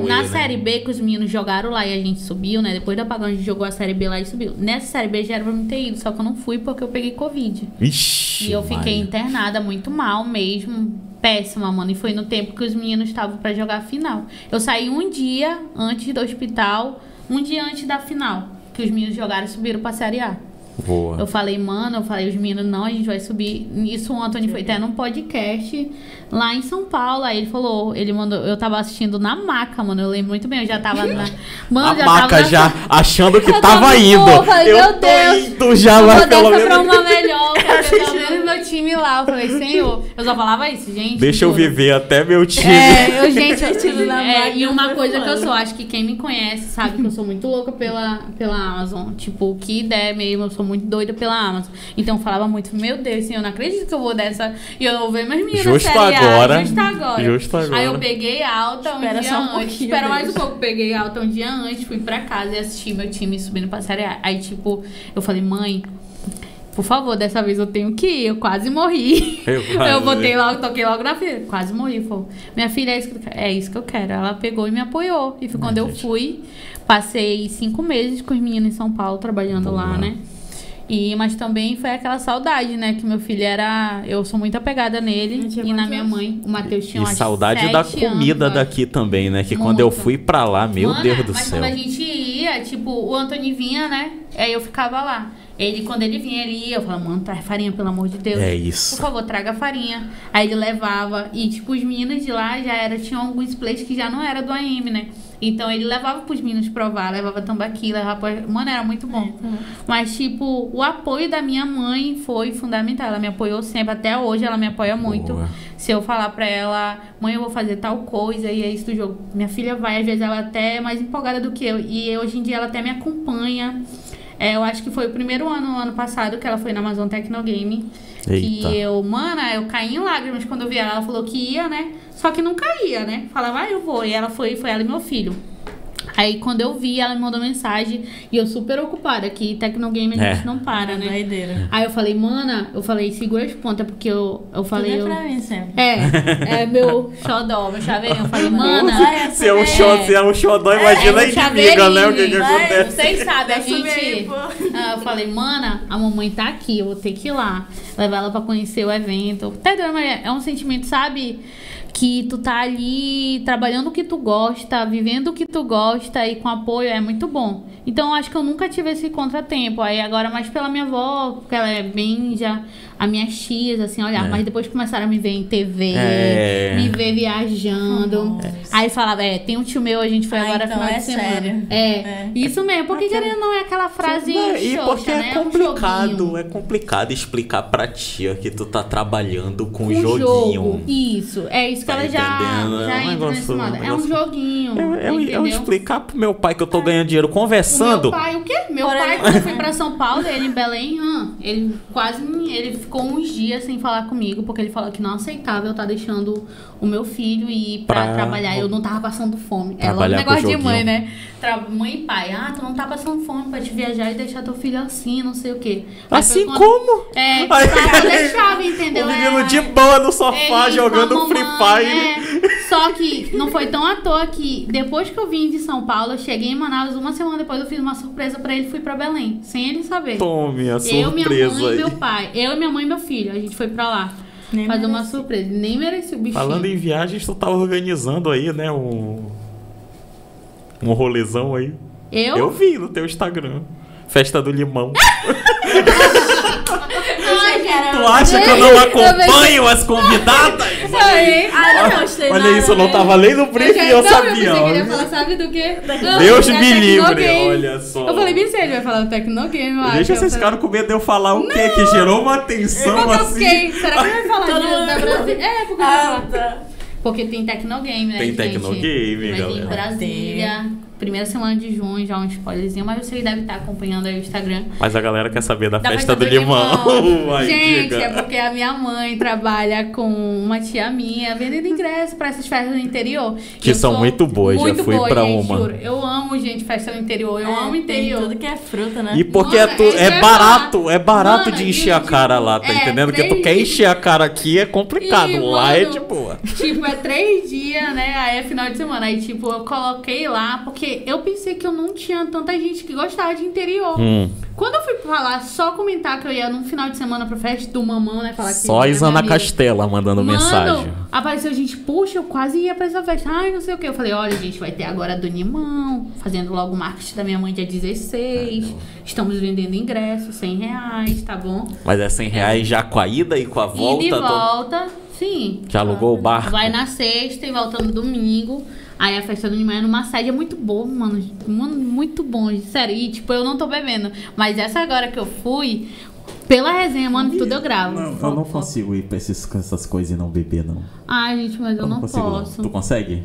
[SPEAKER 2] na Série B que os meninos jogaram lá e a gente subiu, né? Depois do apagão a gente jogou a Série B lá e subiu. Nessa Série B já era pra mim ter ido, só que eu não fui porque eu peguei Covid.
[SPEAKER 1] Ixi,
[SPEAKER 2] e eu fiquei internada muito mal mesmo. Péssima, mano. E foi no tempo que os meninos estavam pra jogar a final. Eu saí um dia antes do hospital, um dia antes da final, que os meninos jogaram e subiram pra Série A.
[SPEAKER 1] Boa.
[SPEAKER 2] Eu falei, mano, os meninos, não, a gente vai subir. Isso o Antônio foi até num podcast lá em São Paulo. Aí ele falou, ele mandou, eu tava assistindo na maca, mano. Eu lembro muito bem, eu já tava na. Mano,
[SPEAKER 1] a maca já achando que tava indo.
[SPEAKER 2] Eu falei, meu Deus,
[SPEAKER 1] indo já lá pelo menos.
[SPEAKER 2] Pra uma melhor, pelo menos meu time lá. Eu falei, Senhor, eu só falava isso, gente.
[SPEAKER 1] Deixa eu viver até meu time.
[SPEAKER 2] E uma coisa que eu sou, acho que quem me conhece sabe que eu sou muito louca pela Amazon. Tipo, o que der mesmo, eu sou muito doida pela Amazon. Então eu falava muito, meu Deus, Senhor, eu não acredito que eu vou dessa. E eu vou ver mais meninas
[SPEAKER 1] justo
[SPEAKER 2] agora.
[SPEAKER 1] Aí
[SPEAKER 2] eu peguei alta um dia antes. Espera mais um pouco, peguei alta um dia antes, fui pra casa e assisti meu time subindo pra Série A. Aí, tipo, eu falei, mãe, por favor, dessa vez eu tenho que ir. Eu quase morri. Toquei logo na filha. Quase morri. Falei, minha filha, é isso que eu quero. Ela pegou e me apoiou. E foi quando eu fui. Passei 5 meses com os meninos em São Paulo, trabalhando lá, né? Mas também foi aquela saudade, né? Que meu filho era... Eu sou muito apegada nele e na minha mãe. O Matheus tinha umas 7 anos. E saudade
[SPEAKER 1] da comida daqui também, né? Que quando eu fui pra lá, meu Deus do céu.
[SPEAKER 2] Mas quando a gente ia, tipo, o Antônio vinha, né? Aí eu ficava lá. Quando ele vinha, ele ia. Eu falava, mano, traz farinha, pelo amor de Deus.
[SPEAKER 1] É isso.
[SPEAKER 2] Por favor, traga farinha. Aí ele levava. E, tipo, os meninos de lá tinham alguns plays que já não era do AM, né? Então ele levava pros meninos provar, levava tambaqui, Mano, era muito bom. Mas, tipo, o apoio da minha mãe foi fundamental. Ela me apoiou sempre, até hoje ela me apoia muito. Boa. Se eu falar pra ela, mãe, eu vou fazer tal coisa e é isso do jogo. Minha filha vai, às vezes ela até é mais empolgada do que eu. E hoje em dia ela até me acompanha. Eu acho que foi o primeiro ano passado, que ela foi na Amazon Tecnogame. E eu caí em lágrimas quando eu vi ela. Ela falou que ia, né? Só que não caía, né? Falava, eu vou. E ela foi ela e meu filho. Aí, quando eu vi, ela me mandou mensagem. E eu super ocupada, que Tecnogame a gente não para, né?
[SPEAKER 3] Doideira.
[SPEAKER 2] Aí eu falei, segura as pontas, porque eu falei...
[SPEAKER 3] Tudo é pra mim sempre.
[SPEAKER 2] É meu xodó, meu chaveirinho. Eu falei,
[SPEAKER 1] se é um xodó, imagina a inimiga, né? O que acontece?
[SPEAKER 2] Vocês sabem, a gente... eu falei, a mamãe tá aqui, eu vou ter que ir lá. Levar ela pra conhecer o evento. Tá doido, mas é um sentimento, sabe... Que tu tá ali trabalhando o que tu gosta, vivendo o que tu gosta e com apoio é muito bom. Então, acho que eu nunca tive esse contratempo. Aí, agora, mais pela minha avó, porque ela é bem já... As minhas tias, assim, olhar. Mas depois começaram a me ver em TV, me ver viajando. Aí falava, tem um tio meu, a gente foi agora
[SPEAKER 3] então
[SPEAKER 2] final de semana.
[SPEAKER 3] Sério.
[SPEAKER 2] Isso mesmo. Porque querendo não é aquela frase
[SPEAKER 1] porque
[SPEAKER 2] né?
[SPEAKER 1] É complicado explicar pra tia que tu tá trabalhando com um
[SPEAKER 2] joguinho.
[SPEAKER 1] Jogo.
[SPEAKER 2] Isso. É isso que ela já entra nesse modo. É um joguinho.
[SPEAKER 1] Eu explicar pro meu pai que eu tô ganhando dinheiro conversando.
[SPEAKER 2] Meu pai, o quê? Meu pai, quando eu fui pra São Paulo, ele em Belém, ele ficou uns dias sem falar comigo, porque ele falou que não aceitava eu estar deixando o meu filho ir pra trabalhar. Eu não tava passando fome. É logo um negócio de mãe, né? Mãe e pai. Tu não tá passando fome pra te viajar e deixar teu filho assim, não sei o quê.
[SPEAKER 1] Assim como?
[SPEAKER 2] Eu deixava, entendeu?
[SPEAKER 1] O menino de boa no sofá, jogando Free Fire.
[SPEAKER 2] Só que não foi tão à toa que depois que eu vim de São Paulo, eu cheguei em Manaus, uma semana depois eu fiz uma surpresa pra ele e fui pra Belém, sem ele saber.
[SPEAKER 1] Tome a surpresa.
[SPEAKER 2] Eu, minha mãe e meu pai. Eu, minha mãe e meu filho. A gente foi pra lá. Fazer uma surpresa. Nem mereci o bichinho.
[SPEAKER 1] Falando em viagens, tu tá organizando aí, né? Um rolezão aí. Eu vi no teu Instagram. Festa do Limão. Tu acha que eu não acompanho as convidadas? Olha isso, eu não tava lendo o briefing e eu sabia.
[SPEAKER 2] Você queria falar, sabe do quê?
[SPEAKER 1] Deus me livre, olha só.
[SPEAKER 2] Eu falei, Vicente, ele vai falar do Tecnogame, eu acho.
[SPEAKER 1] Deixa vocês ficaram com medo de eu falar o quê? Que gerou uma tensão assim.
[SPEAKER 2] Será que ele vai falar da Brasília? Porque vai falar. Porque tem Tecnogame, né?
[SPEAKER 1] Tem Tecnogame,
[SPEAKER 2] galera. Vai vir em Brasília. primeira semana de junho, já um spoilerzinho, mas vocês devem estar acompanhando aí o Instagram.
[SPEAKER 1] Mas a galera quer saber da
[SPEAKER 2] Da
[SPEAKER 1] festa do limão. Vai,
[SPEAKER 2] Gente,
[SPEAKER 1] diga.
[SPEAKER 2] é porque a minha mãe trabalha com uma tia minha vendendo ingresso para essas festas no interior.
[SPEAKER 1] Que
[SPEAKER 2] Eu
[SPEAKER 1] são
[SPEAKER 2] sou
[SPEAKER 1] muito boas, já fui pra
[SPEAKER 2] gente,
[SPEAKER 1] uma.
[SPEAKER 2] juro. Eu amo, gente, festa no interior. Eu amo interior.
[SPEAKER 3] Tudo que é fruta, né?
[SPEAKER 1] E porque
[SPEAKER 2] Mano,
[SPEAKER 1] é barato, é barato
[SPEAKER 2] Mano,
[SPEAKER 1] de encher a cara lá, tá entendendo? Porque tu quer encher a cara aqui é complicado,
[SPEAKER 2] E,
[SPEAKER 1] lá é
[SPEAKER 2] mano,
[SPEAKER 1] de boa.
[SPEAKER 2] Tipo, é 3 dias, né? Aí é final de semana. Aí, tipo, eu coloquei lá, porque eu pensei que eu não tinha tanta gente que gostava de interior. Quando eu fui falar, só comentar que eu ia num final de semana pra festa do mamão, né? Falar que
[SPEAKER 1] Só a
[SPEAKER 2] era
[SPEAKER 1] Isana
[SPEAKER 2] minha amiga.
[SPEAKER 1] Castela mandando
[SPEAKER 2] Mano,
[SPEAKER 1] mensagem.
[SPEAKER 2] apareceu gente, puxa, eu quase ia pra essa festa. Ai, não sei o que. Eu falei, olha, gente, vai ter agora do Limão, fazendo logo o marketing da minha mãe dia 16. Estamos vendendo ingressos, R$100, tá bom?
[SPEAKER 1] Mas é R$100 já com a ida e com a volta?
[SPEAKER 2] E de volta, sim.
[SPEAKER 1] Já alugou o barco?
[SPEAKER 2] Vai na sexta e volta no domingo. Aí a festa do Limão é numa sede, é muito boa, mano. Mano, muito bom, sério. E, tipo, eu não tô bebendo. Mas essa agora que eu fui, pela resenha, mano, tudo eu gravo.
[SPEAKER 4] Eu não consigo ir pra essas coisas e não beber, não.
[SPEAKER 2] Ai, gente, mas eu não
[SPEAKER 4] consigo, não.
[SPEAKER 2] posso.
[SPEAKER 4] Tu consegue?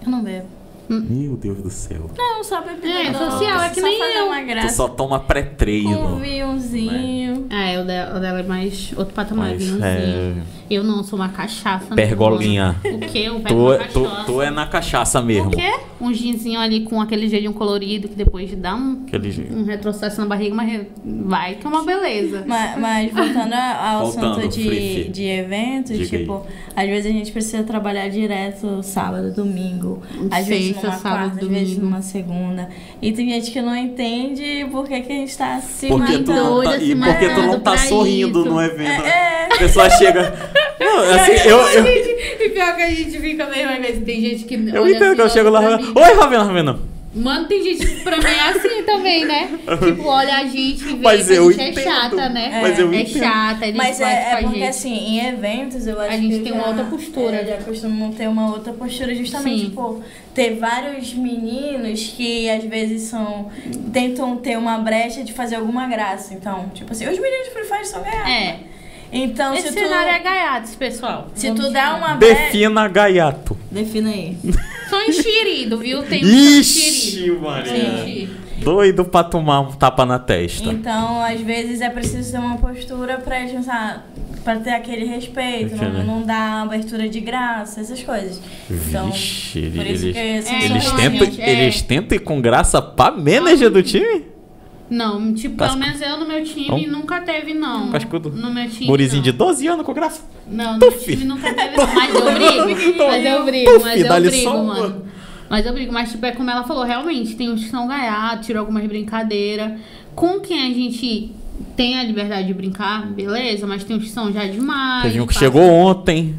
[SPEAKER 3] Eu não bebo.
[SPEAKER 1] Meu Deus do céu.
[SPEAKER 3] Não, só bebida.
[SPEAKER 2] É,
[SPEAKER 3] não.
[SPEAKER 2] social, é que
[SPEAKER 3] Só
[SPEAKER 2] nem
[SPEAKER 3] fazer
[SPEAKER 2] eu.
[SPEAKER 3] uma
[SPEAKER 1] Tu
[SPEAKER 3] graça.
[SPEAKER 1] só toma
[SPEAKER 3] Com um
[SPEAKER 1] pré-treino.
[SPEAKER 3] vinhozinho.
[SPEAKER 2] É, o dela é mais outro patamar,
[SPEAKER 1] Mas,
[SPEAKER 2] vinhozinho. Eu não, sou uma cachaça.
[SPEAKER 1] Pergolinha.
[SPEAKER 2] Né? O quê? Eu pego uma cachaça.
[SPEAKER 1] Tu é na cachaça mesmo.
[SPEAKER 2] O quê? Um ginzinho ali com aquele jeitinho colorido que depois dá um retrocesso na barriga, mas vai que é uma beleza.
[SPEAKER 3] Mas voltando ao
[SPEAKER 1] Voltando,
[SPEAKER 3] assunto
[SPEAKER 1] Frifi.
[SPEAKER 3] de eventos,
[SPEAKER 1] Diga aí.
[SPEAKER 3] tipo, às vezes a gente precisa trabalhar direto sábado, domingo, às vezes
[SPEAKER 2] Sexta,
[SPEAKER 3] numa
[SPEAKER 2] sábado,
[SPEAKER 3] quarta, às vezes
[SPEAKER 2] domingo.
[SPEAKER 3] numa segunda. E tem gente que não entende por que a gente tá se
[SPEAKER 1] Porque tu não
[SPEAKER 2] doida,
[SPEAKER 1] tá,
[SPEAKER 2] se
[SPEAKER 1] e porque tu não
[SPEAKER 2] matando
[SPEAKER 1] tá
[SPEAKER 2] pra
[SPEAKER 1] sorrindo
[SPEAKER 2] isso.
[SPEAKER 1] no evento. A pessoa chega. Não, assim,
[SPEAKER 2] E pior que a gente fica meio, às vezes tem gente que.
[SPEAKER 1] eu
[SPEAKER 2] olha
[SPEAKER 1] entendo
[SPEAKER 2] assim,
[SPEAKER 1] que eu chego lá.
[SPEAKER 2] olha pra mim.
[SPEAKER 1] Oi, Ravena.
[SPEAKER 2] Mano, tem gente que pra mim é assim também, né? Tipo, olha a gente e vê
[SPEAKER 1] Mas
[SPEAKER 2] que a
[SPEAKER 1] eu
[SPEAKER 2] gente é
[SPEAKER 1] entendo.
[SPEAKER 2] chata, né?
[SPEAKER 1] Mas eu
[SPEAKER 2] é
[SPEAKER 1] entendo.
[SPEAKER 2] chata, eles
[SPEAKER 3] Mas
[SPEAKER 2] batem com
[SPEAKER 3] é
[SPEAKER 2] a
[SPEAKER 3] porque
[SPEAKER 2] gente.
[SPEAKER 3] assim, em eventos eu acho
[SPEAKER 2] A gente
[SPEAKER 3] que
[SPEAKER 2] tem uma outra postura.
[SPEAKER 3] Já costumam ter uma outra postura, justamente
[SPEAKER 2] Sim.
[SPEAKER 3] por ter vários meninos que às vezes tentam ter uma brecha de fazer alguma graça. Então, tipo assim, os meninos de Free Fire são gaiatos.
[SPEAKER 2] É.
[SPEAKER 3] Então,
[SPEAKER 2] Esse
[SPEAKER 3] se tu,
[SPEAKER 2] cenário é gaiatos, pessoal.
[SPEAKER 3] se
[SPEAKER 2] Vamos
[SPEAKER 3] tu der
[SPEAKER 2] chamar.
[SPEAKER 3] uma brecha.
[SPEAKER 1] Defina gaiato.
[SPEAKER 3] Defina aí.
[SPEAKER 2] São enxerido, viu? Tem um enxerido.
[SPEAKER 1] Ixi, Maria.
[SPEAKER 2] Gente,
[SPEAKER 1] Doido pra tomar um tapa na testa.
[SPEAKER 3] Então, às vezes é preciso ter uma postura pra eles pensar, pra ter aquele respeito,
[SPEAKER 1] Entendi.
[SPEAKER 3] não dar abertura de graça, essas coisas. Então,
[SPEAKER 1] Vixe,
[SPEAKER 3] por isso que
[SPEAKER 1] eles,
[SPEAKER 3] assim,
[SPEAKER 1] eles,
[SPEAKER 3] são
[SPEAKER 1] tentam,
[SPEAKER 2] gente, é.
[SPEAKER 1] eles tentam ir com graça pra manager do time?
[SPEAKER 2] não, tipo,
[SPEAKER 1] Casco.
[SPEAKER 2] pelo menos eu no meu time
[SPEAKER 1] Não?
[SPEAKER 2] nunca teve, não.
[SPEAKER 1] Cascudo.
[SPEAKER 2] No meu time.
[SPEAKER 1] Gurizinho
[SPEAKER 2] não.
[SPEAKER 1] de 12 anos com graça.
[SPEAKER 2] Não, no meu
[SPEAKER 1] Tufi.
[SPEAKER 2] time nunca teve, não. Mas eu brigo. Mas eu brigo,
[SPEAKER 1] Tufi,
[SPEAKER 2] mas eu
[SPEAKER 1] dá-lhe
[SPEAKER 2] brigo,
[SPEAKER 1] só uma.
[SPEAKER 2] mano. Mas eu brigo, mas tipo, é como ela falou, realmente, tem uns que são gaiatos, tiram algumas brincadeiras. Com quem a gente tem a liberdade de brincar, beleza, mas tem uns que são já demais.
[SPEAKER 1] Teve um que
[SPEAKER 2] passa-
[SPEAKER 1] chegou ontem.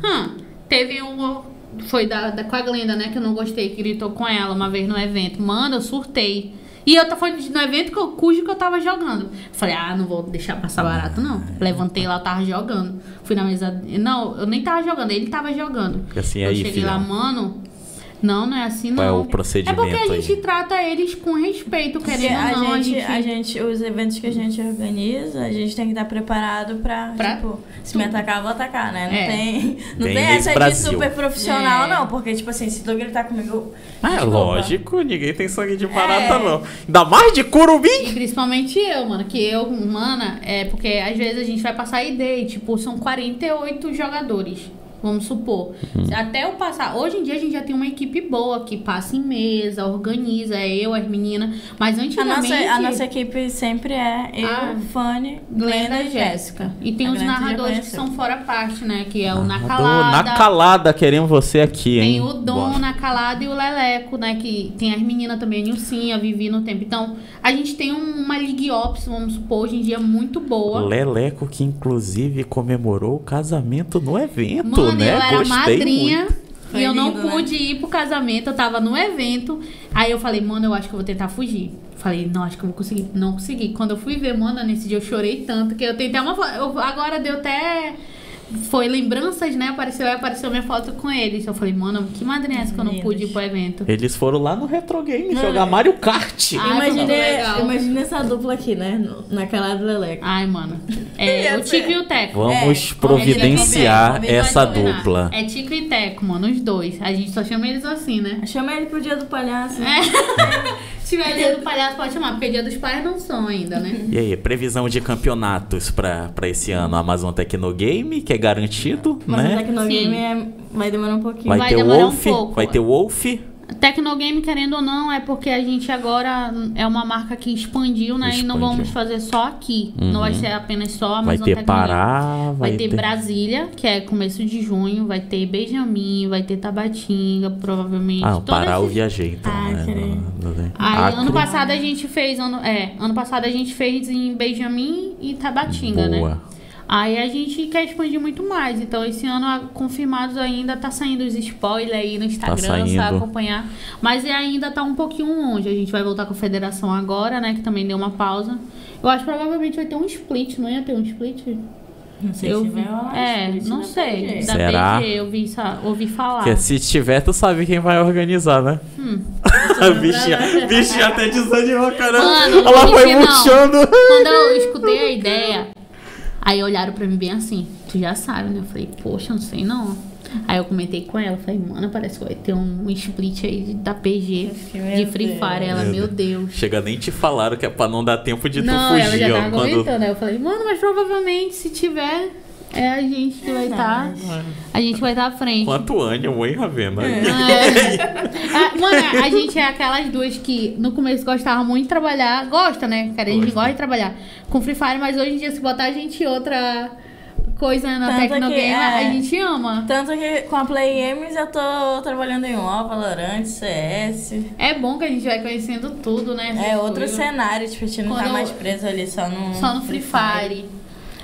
[SPEAKER 2] Teve um. Foi com a Glenda, né? Que eu não gostei, que gritou com ela uma vez no evento. Mano, eu surtei. E foi no evento cujo que eu tava jogando. Falei, não vou deixar passar barato, não. Levantei lá, eu tava jogando. Fui na mesa. Não, eu nem tava jogando, ele tava jogando.
[SPEAKER 1] Assim,
[SPEAKER 2] Eu
[SPEAKER 1] aí,
[SPEAKER 2] cheguei
[SPEAKER 1] filha.
[SPEAKER 2] lá, mano. Não é assim, não.
[SPEAKER 1] Qual é o procedimento
[SPEAKER 2] É porque a
[SPEAKER 1] aí?
[SPEAKER 2] gente trata eles com respeito,
[SPEAKER 3] Porque
[SPEAKER 2] querendo ou não.
[SPEAKER 3] a gente, os eventos que a gente organiza, a gente tem que estar preparado pra? Tipo, se me atacar, eu vou atacar, né? Não
[SPEAKER 2] É.
[SPEAKER 3] não
[SPEAKER 1] Tem
[SPEAKER 3] tem
[SPEAKER 1] esse
[SPEAKER 3] essa
[SPEAKER 1] Brasil.
[SPEAKER 3] de super profissional,
[SPEAKER 2] É.
[SPEAKER 3] não. Porque, tipo assim, se tu gritar comigo.
[SPEAKER 1] Ah,
[SPEAKER 3] desculpa.
[SPEAKER 1] lógico, ninguém tem sangue de barata, não. Ainda mais de curumim.
[SPEAKER 2] E principalmente eu, mano. Que eu, mana, é porque às vezes a gente vai passar ID e, tipo, são 48 jogadores. Vamos supor. Até eu passar. Hoje em dia a gente já tem uma equipe boa que passa em mesa, organiza, eu, as meninas. Mas antigamente.
[SPEAKER 3] A nossa equipe sempre é eu, Fanny,
[SPEAKER 2] Glenda
[SPEAKER 3] e
[SPEAKER 2] e Jéssica. E tem
[SPEAKER 3] A
[SPEAKER 2] os
[SPEAKER 3] Glenda já
[SPEAKER 2] narradores que
[SPEAKER 3] conheceu.
[SPEAKER 2] são fora parte, né? Que é o Na
[SPEAKER 1] Na
[SPEAKER 2] Calada.
[SPEAKER 1] calada, queremos você aqui, hein?
[SPEAKER 2] Tem o Dom na Calada e o Leleco, né? Que tem as meninas também, a Nilcinha, a Vivi no tempo. Então, a gente tem uma League Ops, vamos supor, hoje em dia muito boa.
[SPEAKER 1] Leleco, que inclusive comemorou o casamento no evento,
[SPEAKER 2] Mano,
[SPEAKER 1] né?
[SPEAKER 2] eu era
[SPEAKER 1] Gostei
[SPEAKER 2] madrinha
[SPEAKER 1] muito.
[SPEAKER 2] e eu
[SPEAKER 3] Foi
[SPEAKER 2] não
[SPEAKER 3] lindo, né?
[SPEAKER 2] pude ir pro casamento, eu tava no evento. Aí eu falei, mano, eu acho que eu vou tentar fugir. Falei, não, acho que eu vou conseguir. Não consegui. Quando eu fui ver, mano, nesse dia eu chorei tanto que eu tentei uma foto. Agora deu até foi lembranças, né? Apareceu minha foto com eles. Eu falei, mano, que madrinha é essa que eu não pude ir pro evento?
[SPEAKER 1] Eles foram lá no Retro Game jogar Mario Kart.
[SPEAKER 3] Imagina essa dupla aqui, né? Naquela do Leleco.
[SPEAKER 2] Ai, mano. O Tico e o Teco.
[SPEAKER 1] Vamos providenciar essa dupla.
[SPEAKER 2] É Tico e Teco, mano, os dois. A gente só chama eles assim, né?
[SPEAKER 3] Chama ele pro dia do palhaço.
[SPEAKER 2] Se tiver dia do palhaço, pode chamar, porque dia dos pais não são ainda, né?
[SPEAKER 1] E aí, previsão de campeonatos pra esse ano? Amazon Tecnogame, que é garantido,
[SPEAKER 3] Mas
[SPEAKER 1] né?
[SPEAKER 3] o Tecnogame vai demorar um pouquinho.
[SPEAKER 1] Vai ter o Wolf, vai ter o Wolf.
[SPEAKER 2] Tecnogame, querendo ou não, é porque a gente agora é uma marca que expandiu, né? E não vamos fazer só aqui. Não vai ser apenas só Amazon
[SPEAKER 1] Vai ter
[SPEAKER 2] Tecnogame.
[SPEAKER 1] Pará,
[SPEAKER 2] Vai ter Brasília, que é começo de junho. Vai ter Benjamin, vai ter Tabatinga, provavelmente.
[SPEAKER 1] O Pará eu viajei, então.
[SPEAKER 2] Aí, ano passado a gente fez... Ano passado a gente fez em Benjamin e Tabatinga, né? Aí a gente quer expandir muito mais. Então, esse ano, confirmados ainda, tá saindo os spoilers aí no Instagram, só acompanhar. Mas ainda tá um pouquinho longe. A gente vai voltar com a federação agora, né? Que também deu uma pausa. Eu acho que provavelmente vai ter um split, não ia ter um split?
[SPEAKER 3] Não sei se vai rolar.
[SPEAKER 2] Não sei. Da
[SPEAKER 1] Será?
[SPEAKER 2] PG, eu ouvi falar.
[SPEAKER 1] Porque se tiver, tu sabe quem vai organizar, né? A bichinha até desanimou, caramba.
[SPEAKER 2] Mano,
[SPEAKER 1] ela foi murchando.
[SPEAKER 2] Quando eu escutei a ideia, aí olharam pra mim bem assim, tu já sabe, né? Eu falei, poxa, não sei não. Aí eu comentei com ela, falei, mano, parece que vai ter um split aí da PG de Free Fire. Ela, meu Deus.
[SPEAKER 1] Chega, nem te falaram que é pra não dar tempo de tu fugir.
[SPEAKER 2] Ela já tava comentando. Aí eu falei, mano, mas provavelmente se tiver, a gente que vai estar. A gente vai estar à frente.
[SPEAKER 1] Quanto ânimo, hein, Ravena?
[SPEAKER 2] Mano, a gente é aquelas duas que no começo gostavam muito de trabalhar. Gosta, né? Cara, a gente gosta de trabalhar com Free Fire, mas hoje em dia, se botar a gente em outra coisa na Tecnogame, a gente ama.
[SPEAKER 3] Tanto que com a Play Games eu tô trabalhando em WoW, Valorant, CS.
[SPEAKER 2] É bom que a gente vai conhecendo tudo, né?
[SPEAKER 3] Outro cenário, tipo, a gente não tá mais preso ali só no
[SPEAKER 2] Free Fire.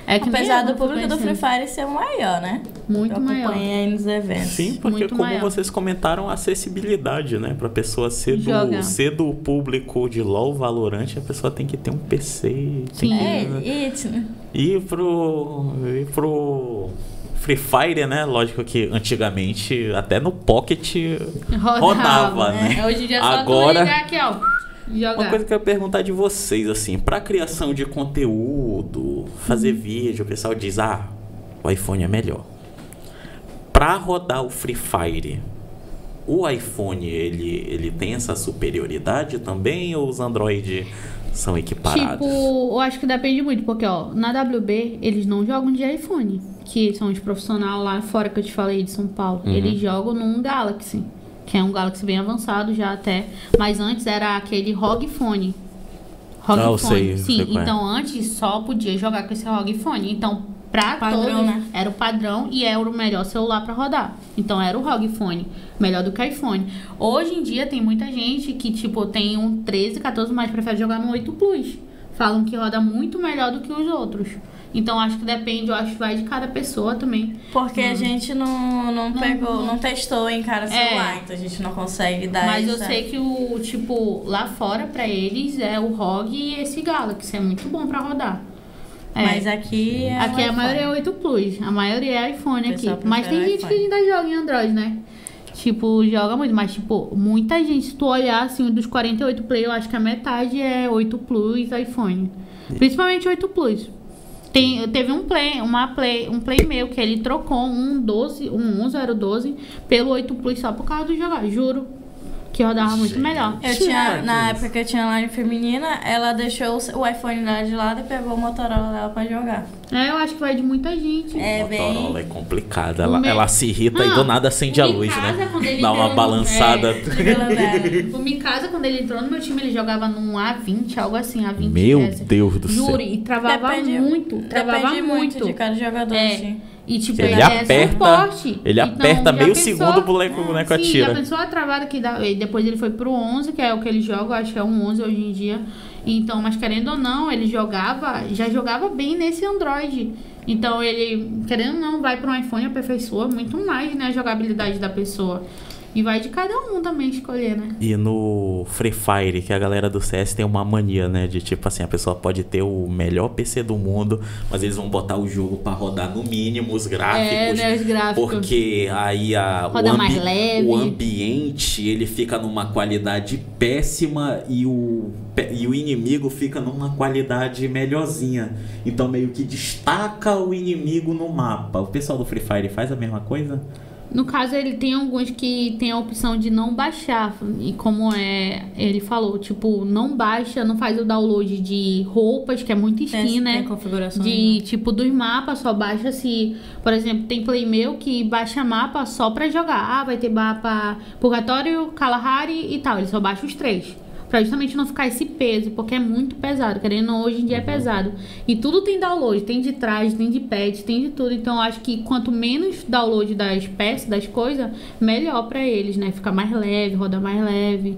[SPEAKER 3] Apesar do público do Free Fire ser o maior, né?
[SPEAKER 2] Muito maior.
[SPEAKER 3] Acompanha aí nos eventos.
[SPEAKER 1] Sim, porque
[SPEAKER 2] muito
[SPEAKER 1] como
[SPEAKER 2] maior.
[SPEAKER 1] vocês comentaram, a acessibilidade, né? Pra pessoa ser do público de LoL, Valorant, a pessoa tem que ter um PC.
[SPEAKER 2] Sim.
[SPEAKER 1] E pro Free Fire, né? Lógico que antigamente até no Pocket rodava, né?
[SPEAKER 2] Hoje em dia só
[SPEAKER 1] agora,
[SPEAKER 2] tu ligar aqui, ó. Jogar.
[SPEAKER 1] Uma coisa que eu ia perguntar de vocês, assim, pra criação de conteúdo, fazer vídeo, o pessoal diz, o iPhone é melhor. Pra rodar o Free Fire, o iPhone, ele tem essa superioridade também, ou os Android são equiparados?
[SPEAKER 2] Tipo, eu acho que depende muito, porque, na WB, eles não jogam de iPhone, que são os profissionais lá fora que eu te falei de São Paulo. Eles jogam num Galaxy. Que é um Galaxy bem avançado já até. Mas antes era aquele ROG Phone.
[SPEAKER 1] Eu sei.
[SPEAKER 2] Sim, então antes só podia jogar com esse ROG Phone. Então, pra todos,
[SPEAKER 3] né?
[SPEAKER 2] era o padrão e era o melhor celular pra rodar. Então era o ROG Phone. Melhor do que o iPhone. Hoje em dia tem muita gente que, tipo, tem um 13, 14, mas prefere jogar no 8 Plus. Falam que roda muito melhor do que os outros. Então, acho que depende, eu acho que vai de cada pessoa também.
[SPEAKER 3] Porque a gente não testou em cada celular, então a gente não consegue dar.
[SPEAKER 2] Mas eu sei que lá fora, pra eles, é o ROG e esse Galaxy. É muito bom pra rodar.
[SPEAKER 3] Mas aqui
[SPEAKER 2] a maioria é 8 Plus. A maioria é iPhone aqui. Mas tem gente que ainda joga em Android, né? Tipo, joga muito. Mas, tipo, muita gente, se tu olhar, assim, dos 48 Play, eu acho que a metade é 8 Plus iPhone. Principalmente 8 Plus. Teve um play meu que ele trocou um 1012 pelo 8 Plus só por causa do jogar, juro. Que rodava muito melhor.
[SPEAKER 3] Na época que eu tinha line feminina, ela deixou o iPhone dela de lado e pegou o Motorola dela pra jogar.
[SPEAKER 2] Eu acho que vai de muita gente.
[SPEAKER 1] Motorola é complicada. Ela se irrita e do nada acende a luz, né? Dá uma balançada.
[SPEAKER 2] O Mikasa, quando ele entrou no meu time, ele jogava num A20, algo assim, A20.
[SPEAKER 1] Meu Deus do céu.
[SPEAKER 2] Juro, e travava muito.
[SPEAKER 3] Depende muito de cada jogador, assim.
[SPEAKER 2] E tipo,
[SPEAKER 1] ele aperta meio segundo, o boneco atira.
[SPEAKER 2] Sim, já pensou a travada que dá. Depois ele foi pro 11, que é o que ele joga, eu acho que é um 11 hoje em dia. Então, mas querendo ou não, ele já jogava bem nesse Android. Então ele, querendo ou não, vai pro iPhone, aperfeiçoa muito mais, né, a jogabilidade da pessoa. E vai de cada um também escolher, né?
[SPEAKER 1] E no Free Fire, que a galera do CS tem uma mania, né? De tipo assim, a pessoa pode ter o melhor PC do mundo, mas eles vão botar o jogo pra rodar no mínimo os gráficos.
[SPEAKER 2] Né, os gráficos.
[SPEAKER 1] Porque aí
[SPEAKER 2] Roda mais leve.
[SPEAKER 1] o ambiente, ele fica numa qualidade péssima e o inimigo fica numa qualidade melhorzinha. Então meio que destaca o inimigo no mapa. O pessoal do Free Fire faz a mesma coisa?
[SPEAKER 2] No caso, ele tem alguns que tem a opção de não baixar. E como ele falou, tipo, não baixa, não faz o download de roupas, que é muito skin, né?
[SPEAKER 3] Tem configurações,
[SPEAKER 2] de, tipo, dos mapas, só baixa se... Por exemplo, tem play meu que baixa mapa só pra jogar. Vai ter mapa Purgatório, Kalahari e tal. Ele só baixa os 3. Pra justamente não ficar esse peso, porque é muito pesado. Querendo ou não, hoje em dia é pesado. E tudo tem download. Tem de traje, tem de pet, tem de tudo. Então, eu acho que quanto menos download das peças, das coisas, melhor pra eles, né? Fica mais leve, roda mais leve.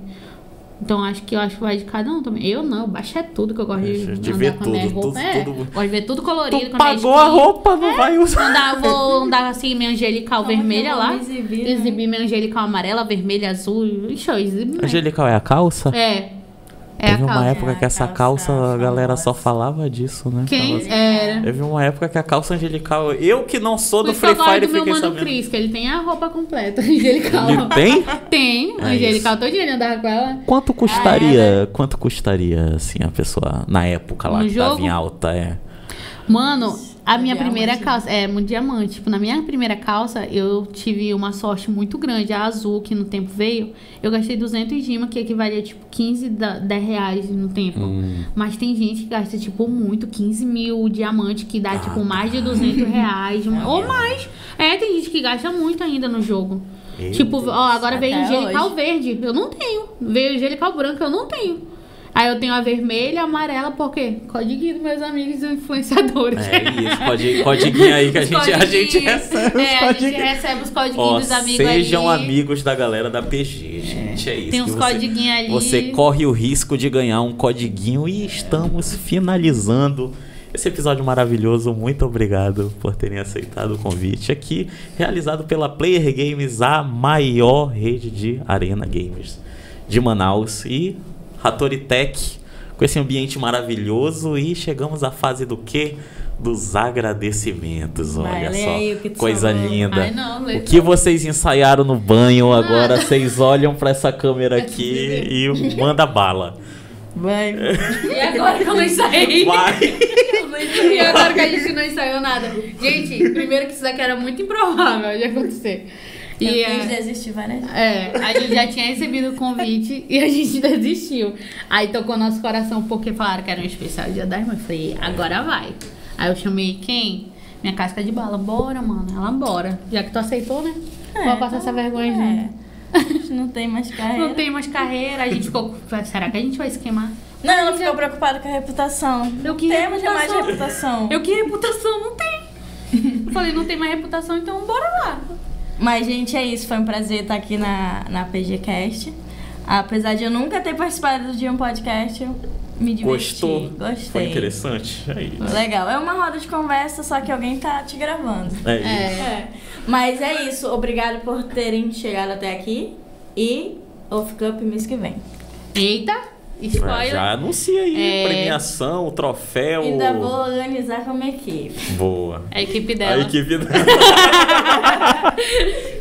[SPEAKER 2] Então, eu acho que vai de cada um também. Eu não, baixo é tudo que eu gosto de
[SPEAKER 1] ver
[SPEAKER 2] andar com a minha
[SPEAKER 1] tudo,
[SPEAKER 2] roupa.
[SPEAKER 1] tudo.
[SPEAKER 2] Gosto de ver tudo colorido.
[SPEAKER 1] Tu pagou a roupa, não vai usar.
[SPEAKER 2] Vou andar assim, minha angelical vermelha lá.
[SPEAKER 3] Exibir, né?
[SPEAKER 2] Exibir minha angelical amarela, vermelha, azul. Ixi, eu exibi mesmo.
[SPEAKER 1] Angelical é a calça?
[SPEAKER 2] É
[SPEAKER 1] Teve
[SPEAKER 2] a
[SPEAKER 1] uma
[SPEAKER 2] calça.
[SPEAKER 1] época que essa calça, a galera só falava disso, né?
[SPEAKER 2] Quem? Era.
[SPEAKER 1] Teve uma época que a calça angelical... Eu que não sou do
[SPEAKER 2] Por isso que
[SPEAKER 1] Free
[SPEAKER 2] eu gosto
[SPEAKER 1] Fire
[SPEAKER 2] do meu
[SPEAKER 1] fiquei
[SPEAKER 2] mano
[SPEAKER 1] sabendo.
[SPEAKER 2] Cris, que ele tem a roupa completa, angelical.
[SPEAKER 1] Ele tem?
[SPEAKER 2] Tem,
[SPEAKER 1] É
[SPEAKER 2] angelical todinha, ele andava com ela.
[SPEAKER 1] Quanto custaria, assim, a pessoa, na época lá,
[SPEAKER 2] No
[SPEAKER 1] que tava
[SPEAKER 2] jogo?
[SPEAKER 1] em alta,
[SPEAKER 2] Mano, a minha
[SPEAKER 3] Diamante.
[SPEAKER 2] primeira calça... É, muito diamante. Tipo, na minha primeira calça, eu tive uma sorte muito grande. A azul, que no tempo veio, eu gastei 200 gema, que equivalia, tipo, 10 reais no tempo. Mas tem gente que gasta, tipo, muito, 15 mil diamante, que dá, tipo, mais de 200 reais. Ou mais. Tem gente que gasta muito ainda no jogo.
[SPEAKER 1] Meu
[SPEAKER 2] Tipo,
[SPEAKER 1] Deus.
[SPEAKER 2] ó, agora veio
[SPEAKER 3] Até
[SPEAKER 2] angelical
[SPEAKER 3] hoje.
[SPEAKER 2] verde. Eu não tenho. Veio angelical branco, eu não tenho. Aí eu tenho a vermelha, a amarela, por quê? Codiguinho dos meus amigos influenciadores.
[SPEAKER 1] É isso, codiguinho aí que a gente recebe.
[SPEAKER 2] A gente recebe os codiguinhos
[SPEAKER 1] Ó,
[SPEAKER 2] dos amigos
[SPEAKER 1] sejam
[SPEAKER 2] ali.
[SPEAKER 1] amigos da galera da PG, gente, é isso.
[SPEAKER 2] Tem uns
[SPEAKER 1] que
[SPEAKER 2] codiguinhos ali.
[SPEAKER 1] Você corre o risco de ganhar um codiguinho e estamos finalizando esse episódio maravilhoso. Muito obrigado por terem aceitado o convite aqui, realizado pela Player Games, a maior rede de arena gamers de Manaus, e Hattori Tech, com esse ambiente maravilhoso. E chegamos à fase do quê? Dos agradecimentos.
[SPEAKER 3] Vai,
[SPEAKER 1] Olha
[SPEAKER 3] lê
[SPEAKER 1] só,
[SPEAKER 3] aí o que tu
[SPEAKER 1] coisa
[SPEAKER 3] falou.
[SPEAKER 1] linda.
[SPEAKER 2] Ai, não, lê
[SPEAKER 1] O que vocês ensaiaram no banho, agora vocês olham pra essa câmera aqui e manda bala.
[SPEAKER 3] Vai.
[SPEAKER 2] E agora que eu não ensaiei?
[SPEAKER 1] Vai!
[SPEAKER 2] E agora que a gente não ensaiou nada? Gente, primeiro que isso daqui era muito improvável de acontecer.
[SPEAKER 3] Eu
[SPEAKER 2] E
[SPEAKER 3] quis desistir várias vezes.
[SPEAKER 2] a gente já tinha recebido o convite e a gente desistiu. Aí tocou nosso coração porque falaram que era um especial Dia das Mães. Eu falei, agora vai. Aí eu chamei quem? Minha casca de bala. Bora, mano. Ela, bora. Já que tu aceitou, né? Vou passar essa vergonha junto.
[SPEAKER 3] A gente não tem mais carreira.
[SPEAKER 2] Não tem mais carreira. A gente ficou... Será que a gente vai se queimar?
[SPEAKER 3] Não, ela ficou preocupada com a reputação.
[SPEAKER 2] Eu
[SPEAKER 3] Não
[SPEAKER 2] que
[SPEAKER 3] temos
[SPEAKER 2] reputação?
[SPEAKER 3] mais reputação.
[SPEAKER 2] Eu que reputação? Não tem. Eu falei, não tem mais reputação, então bora lá.
[SPEAKER 3] Mas, gente, é isso. Foi um prazer estar aqui na PGCast. Apesar de eu nunca ter participado de um podcast, eu me diverti.
[SPEAKER 1] Gostou?
[SPEAKER 3] Gostei.
[SPEAKER 1] Foi interessante. É isso.
[SPEAKER 3] Legal. É uma roda de conversa, só que alguém tá te gravando.
[SPEAKER 1] É isso.
[SPEAKER 3] Mas é isso. Obrigado por terem chegado até aqui. E Off Cup mês que vem.
[SPEAKER 2] Eita, spoiler.
[SPEAKER 1] Já anuncia aí,
[SPEAKER 2] É.
[SPEAKER 1] premiação, troféu.
[SPEAKER 3] Ainda vou organizar com a minha equipe.
[SPEAKER 1] Boa.
[SPEAKER 2] A equipe
[SPEAKER 1] A
[SPEAKER 2] dela.
[SPEAKER 1] equipe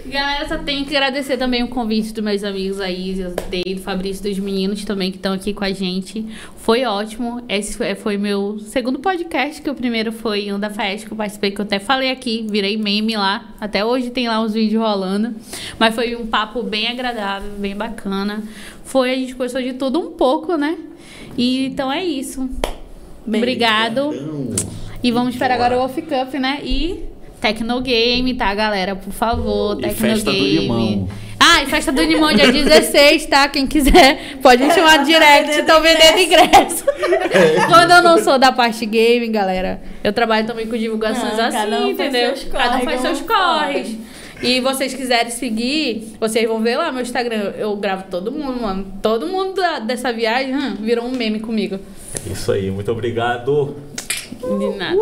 [SPEAKER 2] Galera, só tenho que agradecer também o convite dos meus amigos aí, do Fabrício, dos meninos também que estão aqui com a gente. Foi ótimo. Esse foi meu segundo podcast, que o primeiro foi um da Fest, que eu participei, que eu até falei aqui, virei meme lá. Até hoje tem lá os vídeos rolando. Mas foi um papo bem agradável, bem bacana. A gente conversou de tudo um pouco, né? E então é isso.
[SPEAKER 3] Bem,
[SPEAKER 2] Obrigado. E vamos esperar agora o Off Cup, né? E Tecnogame, tá, galera? Por favor,
[SPEAKER 4] E
[SPEAKER 2] Tecnogame.
[SPEAKER 4] festa do limão.
[SPEAKER 2] Ah, e festa do limão dia 16, tá? Quem quiser, pode me chamar no direct. Estão vendendo ingresso. Quando eu não sou da parte game, galera, eu trabalho também com divulgações
[SPEAKER 3] Não,
[SPEAKER 2] assim,
[SPEAKER 3] cada um faz
[SPEAKER 2] entendeu?
[SPEAKER 3] seus
[SPEAKER 2] Cada um
[SPEAKER 3] corre,
[SPEAKER 2] faz seus
[SPEAKER 3] como pode.
[SPEAKER 2] corres. E vocês quiserem seguir, vocês vão ver lá meu Instagram. Eu gravo todo mundo, mano. Todo mundo dessa viagem virou um meme comigo.
[SPEAKER 1] É isso aí, muito obrigado.
[SPEAKER 2] De nada.